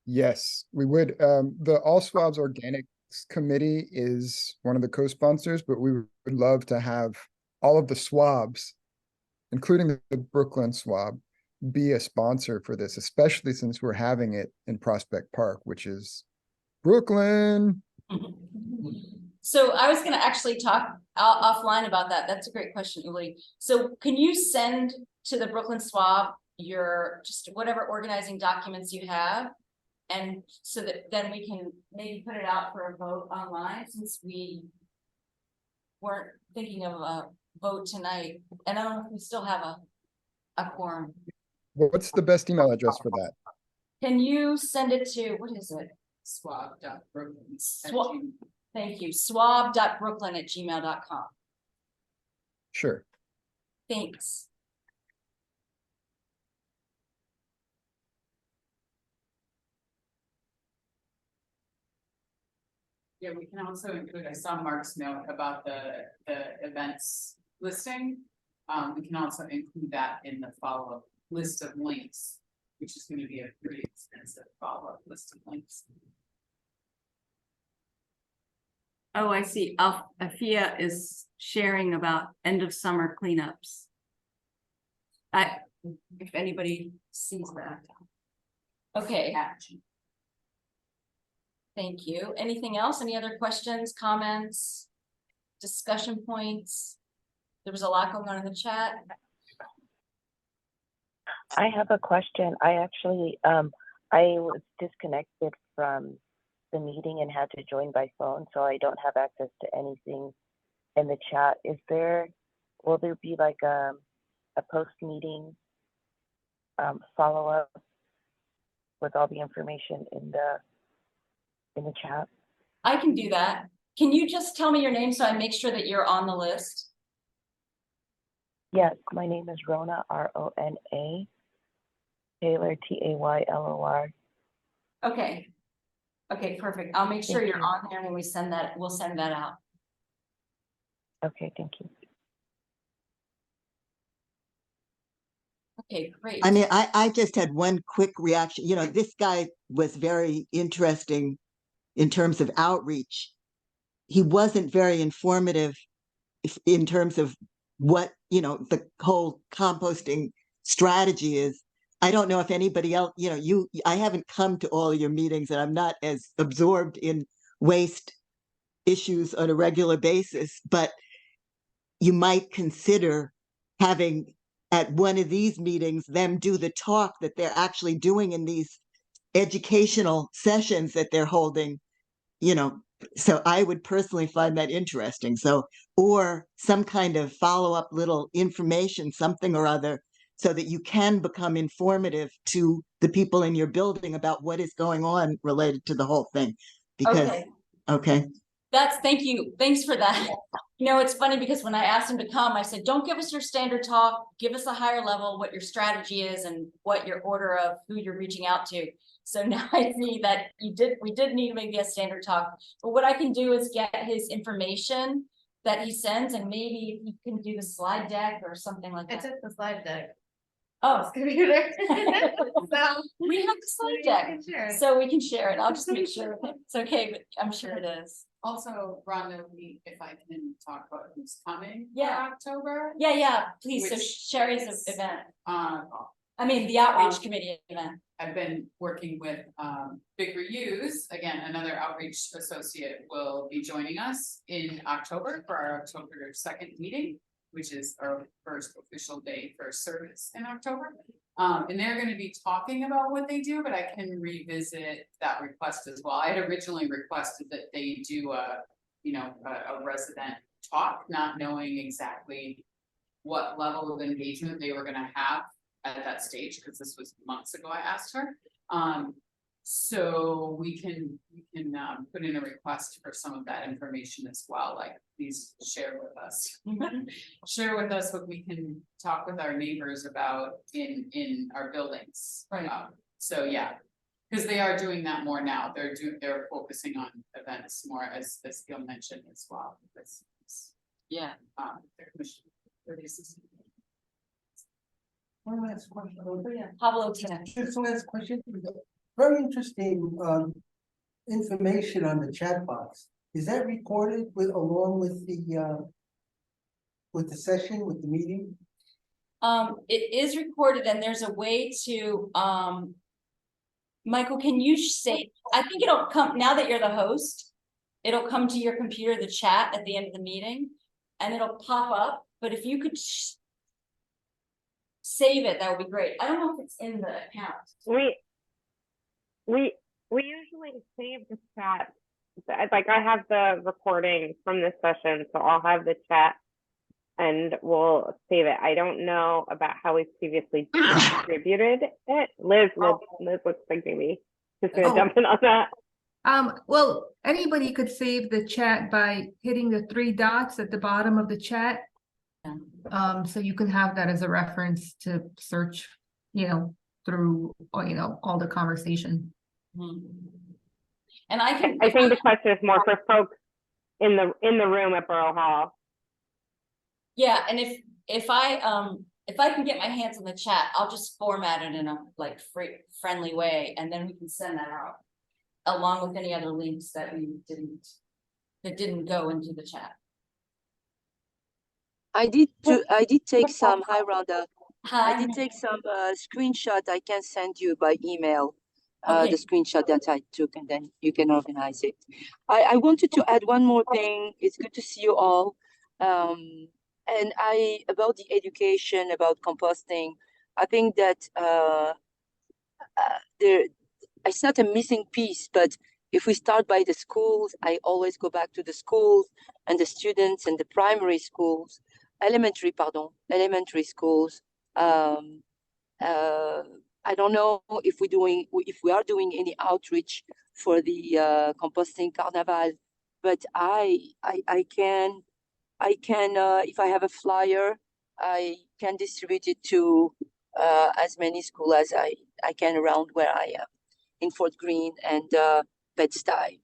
S9: Yes, we would. The All SWABs Organics Committee is one of the co-sponsors, but we would love to have all of the SWABs, including the Brooklyn SWAB, be a sponsor for this, especially since we're having it in Prospect Park, which is Brooklyn.
S2: So I was going to actually talk offline about that. That's a great question, Uli. So can you send to the Brooklyn SWAB your just whatever organizing documents you have? And so that then we can maybe put it out for a vote online, since we weren't thinking of a vote tonight. And I don't know if we still have a quorum.
S9: What's the best email address for that?
S2: Can you send it to, what is it?
S4: swab.brooklyn.
S2: Thank you. swab.brooklyn@gmail.com.
S9: Sure.
S2: Thanks.
S4: Yeah, we can also include, I saw Mark's note about the events listing. We can also include that in the follow-up list of links, which is going to be a pretty extensive follow-up list of links.
S2: Oh, I see. Afia is sharing about end of summer cleanups. If anybody sees that. Okay. Thank you. Anything else? Any other questions, comments, discussion points? There was a lot going on in the chat.
S20: I have a question. I actually, I was disconnected from the meeting and had to join by phone, so I don't have access to anything in the chat. Will there be like a post-meeting follow-up with all the information in the chat?
S2: I can do that. Can you just tell me your name so I make sure that you're on the list?
S20: Yes, my name is Rona, R-O-N-A, Taylor, T-A-Y-L-O-R.
S2: Okay. Okay, perfect. I'll make sure you're on there and we'll send that out.
S20: Okay, thank you.
S2: Okay, great.
S6: I mean, I just had one quick reaction. You know, this guy was very interesting in terms of outreach. He wasn't very informative in terms of what, you know, the whole composting strategy is. I don't know if anybody else, you know, I haven't come to all your meetings and I'm not as absorbed in waste issues on a regular basis, but you might consider having at one of these meetings them do the talk that they're actually doing in these educational sessions that they're holding, you know. So I would personally find that interesting. So, or some kind of follow-up little information, something or other, so that you can become informative to the people in your building about what is going on related to the whole thing. Because, okay.
S2: Thank you. Thanks for that. You know, it's funny because when I asked him to come, I said, don't give us your standard talk, give us a higher level, what your strategy is and what your order of who you're reaching out to. So now I see that we did need maybe a standard talk, but what I can do is get his information that he sends and maybe he can do the slide deck or something like that.
S13: I took the slide deck.
S2: Oh,
S13: computer.
S2: So we have the slide deck, so we can share it. I'll just make sure it's okay, but I'm sure it is.
S4: Also, Rhonda, if I can talk about who's coming for
S2: Yeah.
S4: October.
S2: Yeah, please. So Sherry's event. I mean, the outreach committee event.
S4: I've been working with Big Reuse, again, another outreach associate will be joining us in October for our October 2nd meeting. which is our first official day for service in October. And they're gonna be talking about what they do, but I can revisit that request as well. I had originally requested that they do a resident talk, not knowing exactly what level of engagement they were gonna have at that stage, because this was months ago I asked her. So we can put in a request for some of that information as well, like please share with us. Share with us what we can talk with our neighbors about in our buildings.
S2: Right.
S4: So yeah, because they are doing that more now. They're focusing on events more, as Gil mentioned as well.
S2: Yeah.
S4: Their commission.
S21: One last question.
S2: Pablo Tina.
S21: Just one last question. Very interesting information on the chat box. Is that recorded along with the session, with the meeting?
S2: It is recorded, and there's a way to, Michael, can you say, I think it'll come, now that you're the host, it'll come to your computer, the chat at the end of the meeting, and it'll pop up, but if you could save it, that would be great. I don't know if it's in the account.
S8: We usually save the chat. Like I have the recording from this session, so I'll have the chat and we'll save it. I don't know about how we previously distributed it. Liz looks like maybe just gonna jump in on that.
S14: Well, anybody could save the chat by hitting the 3 dots at the bottom of the chat. So you can have that as a reference to search, through, all the conversation.
S2: And I
S8: think the question is more for folks in the room at Borough Hall.
S2: Yeah, and if I can get my hands on the chat, I'll just format it in a friendly way, and then we can send that out along with any other links that didn't go into the chat.
S22: I did take some, hi Rhonda.
S2: Hi.
S22: I did take some screenshot I can send you by email.
S2: Okay.
S22: The screenshot that I took, and then you can organize it. I wanted to add one more thing. It's good to see you all. And about the education, about composting, I think that it's not a missing piece, but if we start by the schools, I always go back to the schools and the students and the primary schools, elementary schools. I don't know if we are doing any outreach for the composting carnival, but I can if I have a flyer, I can distribute it to as many schools as I can around where I am in Fort Greene and Bed-Stuy.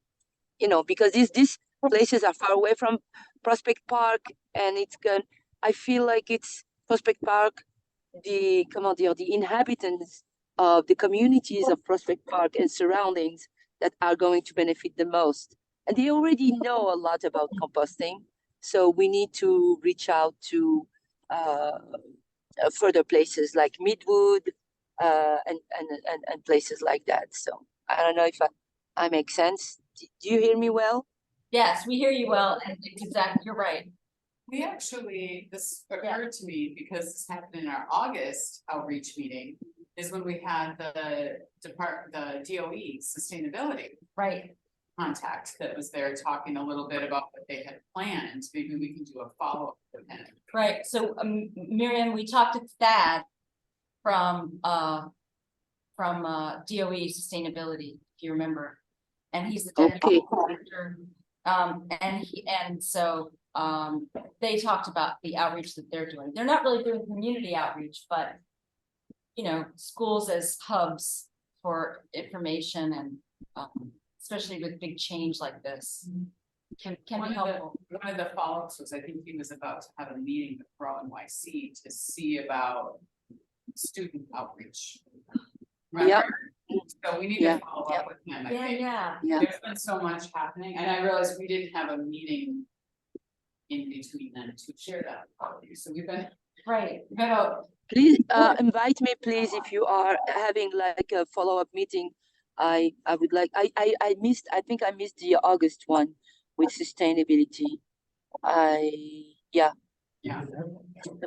S22: Because these places are far away from Prospect Park, and I feel like it's Prospect Park, the inhabitants of the communities of Prospect Park and surroundings that are going to benefit the most. And they already know a lot about composting, so we need to reach out to further places like Midwood and places like that. So I don't know if I make sense. Do you hear me well?
S2: Yes, we hear you well, and exactly, you're right.
S4: We actually, this occurred to me because this happened in our August outreach meeting, is when we had the DOE sustainability contact that was there talking a little bit about what they had planned. Maybe we can do a follow-up with him.
S2: Right, so Miriam, we talked to Thad from DOE sustainability, if you remember, and he's the technical director. They talked about the outreach that they're doing. They're not really doing community outreach, but schools as hubs for information, and especially with big change like this can be helpful.
S4: One of the follow-ups was, I think he was about to have a meeting with Pro NYC to see about student outreach. Remember? So we need to follow up with him. I think. There's been so much happening, and I realized we didn't have a meeting in between them to share that with you. So we've been
S22: Please invite me, please, if you are having like a follow-up meeting. I would like. I think I missed the August one with sustainability.
S4: Yeah.
S22: So,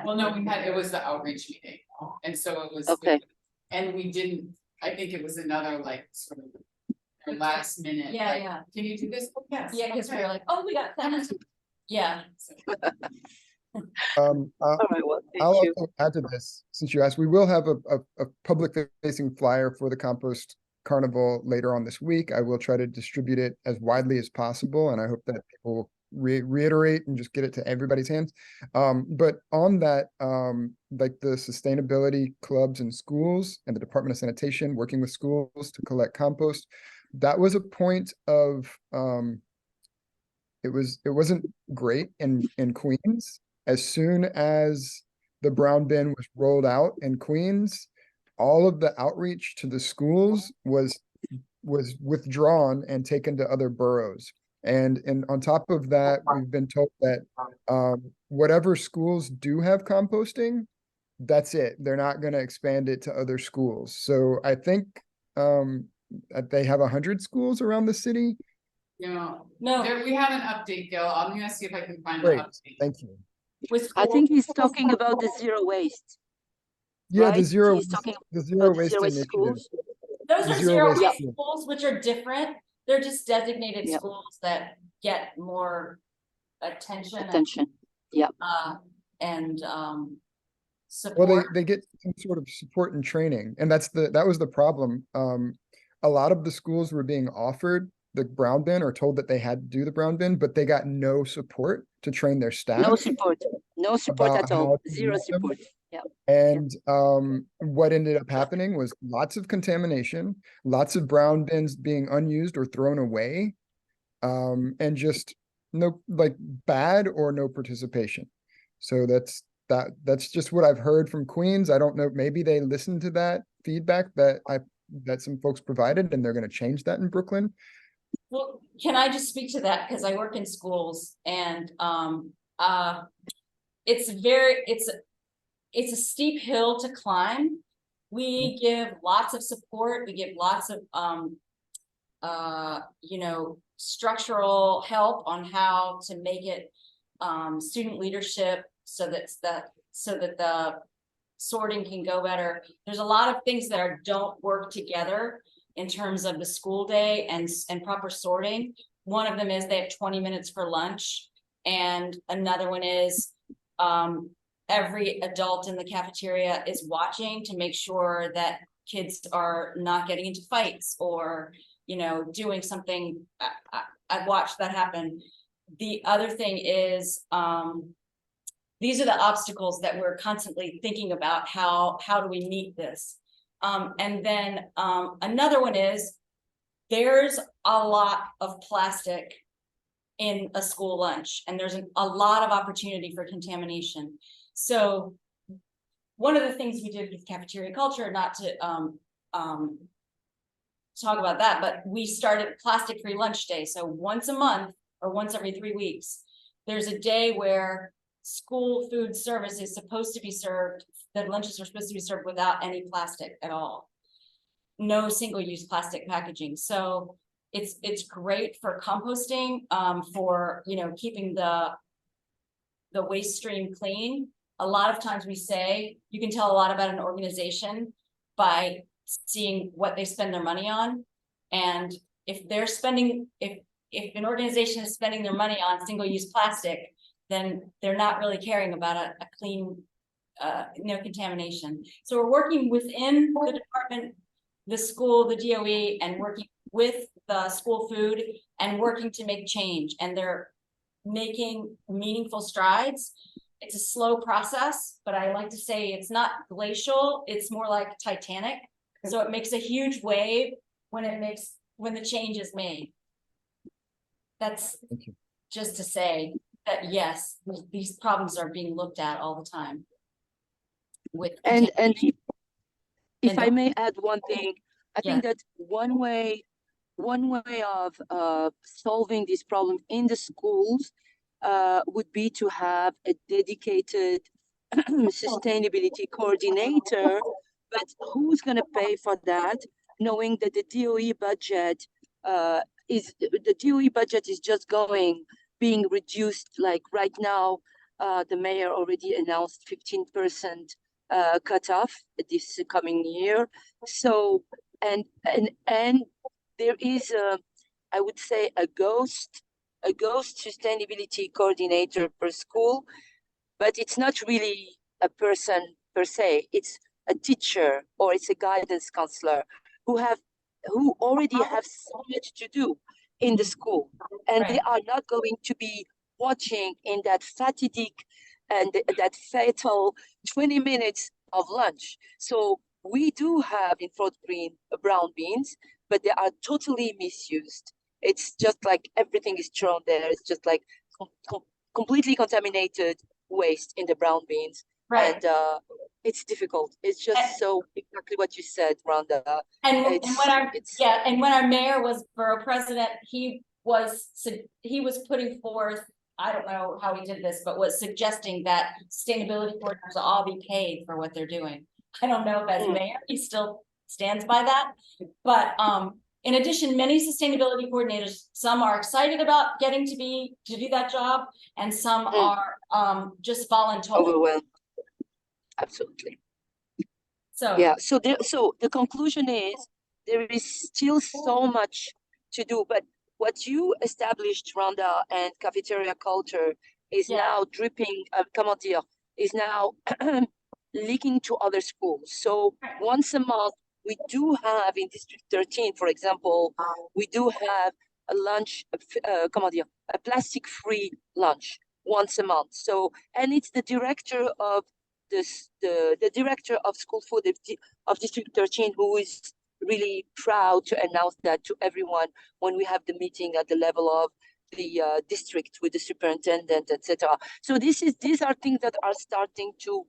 S4: Well, no, it was the outreach meeting, and so it was.
S22: okay.
S4: And we didn't, I think it was another like sort of our last minute.
S2: Yeah,
S4: like,
S2: yeah.
S4: Can you do this? Oh, yes.
S2: Yeah, because we
S4: okay.
S2: were like, oh, we got that. Yeah.
S22: All right, well,
S9: I'll
S22: thank you.
S9: also add to this, since you asked, we will have a public facing flyer for the compost carnival later on this week. I will try to distribute it as widely as possible, and I hope that people reiterate and just get it to everybody's hands. But on that, like the sustainability clubs and schools and the Department of Sanitation working with schools to collect compost, that was a point of it wasn't great in Queens. As soon as the brown bin was rolled out in Queens, all of the outreach to the schools was withdrawn and taken to other boroughs. And on top of that, we've been told that whatever schools do have composting, that's it. They're not going to expand it to other schools. So I think they have 100 schools around the city.
S4: No,
S2: No.
S4: we have an update, Gil. I'm gonna see if I can find the
S9: Great,
S4: update.
S9: thank you.
S22: I think he's talking about the zero waste.
S9: Yeah,
S22: right?
S9: the zero
S22: He's talking
S9: waste initiative.
S22: schools.
S2: Those
S9: The
S2: are
S9: zero
S2: zero
S9: waste
S2: waste
S9: school.
S2: schools, which are different. They're just designated
S22: Yep.
S2: schools that get more attention.
S22: Attention. Yeah.
S2: And
S9: Well,
S2: support.
S9: they get some sort of support and training, and that was the problem. A lot of the schools were being offered the brown bin or told that they had to do the brown bin, but they got no support to train their staff.
S22: No support. No support
S9: about
S22: at all.
S9: how to
S22: Zero
S9: use them.
S22: support. Yeah.
S9: And what ended up happening was lots of contamination, lots of brown bins being unused or thrown away, and just no, like, bad or no participation. So that's just what I've heard from Queens. I don't know, maybe they listened to that feedback that some folks provided, and they're going to change that in Brooklyn.
S2: Well, can I just speak to that? Because I work in schools and it's a steep hill to climb. We give lots of support. We give lots of structural help on how to make it student leadership so that the sorting can go better. There's a lot of things that don't work together in terms of the school day and proper sorting. One of them is they have 20 minutes for lunch, and another one is every adult in the cafeteria is watching to make sure that kids are not getting into fights or doing something. I've watched that happen. The other thing is these are the obstacles that we're constantly thinking about. How do we meet this? And then another one is there's a lot of plastic in a school lunch, and there's a lot of opportunity for contamination. So one of the things we did with cafeteria culture, not to talk about that, but we started plastic-free lunch day. So once a month or once every 3 weeks, there's a day where school food service is supposed to be served. The lunches are supposed to be served without any plastic at all. No single-use plastic packaging. So it's great for composting, for keeping the waste stream clean. A lot of times we say you can tell a lot about an organization by seeing what they spend their money on. And if an organization is spending their money on single-use plastic, then they're not really caring about a clean, no contamination. So we're working within the department, the school, the DOE, and working with the school food and working to make change. And they're making meaningful strides. It's a slow process, but I like to say it's not glacial. It's more like Titanic. So it makes a huge wave when the change is made. That's just to say that yes, these problems are being looked at all the time.
S22: And if I may add one thing, I think that one way of solving this problem in the schools would be to have a dedicated sustainability coordinator. But who's going to pay for that? Knowing that the DOE budget is just being reduced. Like right now, the mayor already announced 15% cutoff this coming year. So, and there is I would say a ghost sustainability coordinator per school, but it's not really a person per se. It's a teacher or it's a guidance counselor who already have so much to do in the school, and they are not going to be watching in that fatidic and that fatal 20 minutes of lunch. So we do have in Fort Greene brown beans, but they are totally misused. It's just like everything is thrown there. It's just like completely contaminated waste in the brown beans.
S2: Right.
S22: And it's difficult. It's just so exactly what you said, Rhonda.
S2: And when our mayor was borough president, he was putting forth, I don't know how he did this, but was suggesting that sustainability coordinators all be paid for what they're doing. I don't know if as mayor he still stands by that, but in addition, many sustainability coordinators, some are excited about getting to do that job, and some are just voluntold.
S22: Overwhelmed. Absolutely.
S2: So
S22: yeah, so the conclusion is there is still so much to do, but what you established, Rhonda, and cafeteria culture is now dripping, comment dire, is now leaking to other schools. So once a month, we do have in District 13, for example, we do have a lunch, comment dire, a plastic-free lunch once a month. So, and it's the director of the director of school food of District 13 who is really proud to announce that to everyone when we have the meeting at the level of the district with the superintendent, etc. So these are things that are starting to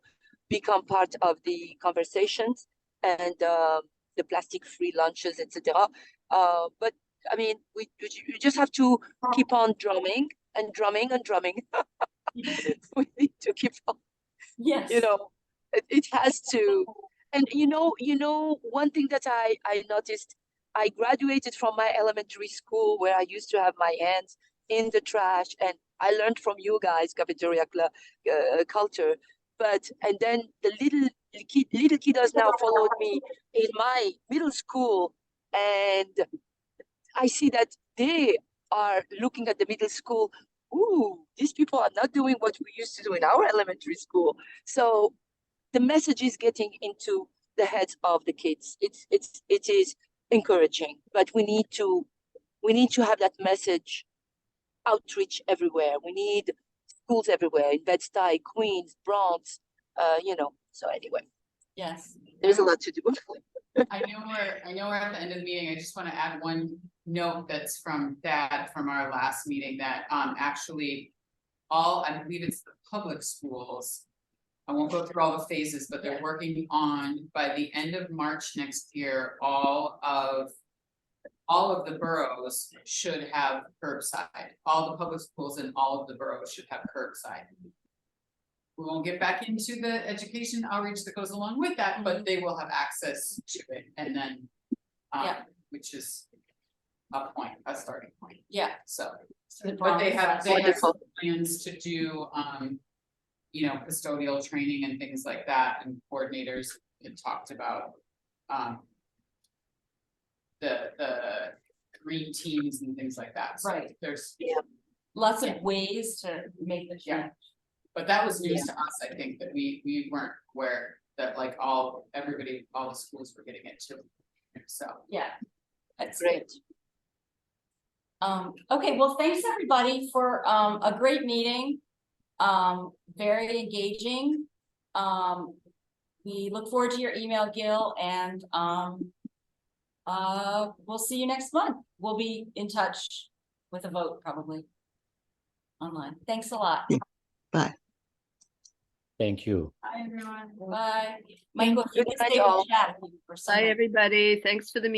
S22: become part of the conversations, and the plastic-free lunches, etc. But I mean, you just have to keep on drumming and drumming and drumming. We need to keep on.
S2: Yes.
S22: You know, it has to. And you know, one thing that I noticed, I graduated from my elementary school where I used to have my hands in the trash, and I learned from you guys cafeteria culture. And then the little kiddos now followed me in my middle school, and I see that they are looking at the middle school. Ooh, these people are not doing what we used to do in our elementary school. So the message is getting into the heads of the kids. It is encouraging, but we need to have that message outreach everywhere. We need schools everywhere in Bed-Stuy, Queens, Bronx, So anyway,
S2: yes,
S22: there's a lot to do.
S4: I know we're at the end of the meeting. I just want to add one note that's from Dad from our last meeting that actually I believe it's the public schools. I won't go through all the phases, but they're working on, by the end of March next year, all of the boroughs should have curbside. All the public schools in all of the boroughs should have curbside. We won't get back into the education outreach that goes along with that, but they will have access to it, and then, which is a starting point.
S2: Yeah.
S4: So, but they have plans to do, custodial training and things like that, and coordinators had talked about, the green teams and things like that. So
S2: right.
S4: There's
S2: lots of ways to make the change.
S4: But that was news to us, I think, that we weren't aware that like all the schools were getting it too. So
S2: yeah, that's great. Okay, well, thanks everybody for a great meeting. Very engaging. We look forward to your email, Gil, and we'll see you next month. We'll be in touch with a vote probably online. Thanks a lot.
S6: Bye.
S10: Thank you.
S2: Bye everyone. Bye. Michael, if you can stay in
S22: all.
S2: chat.
S18: Bye, everybody. Thanks for the meeting.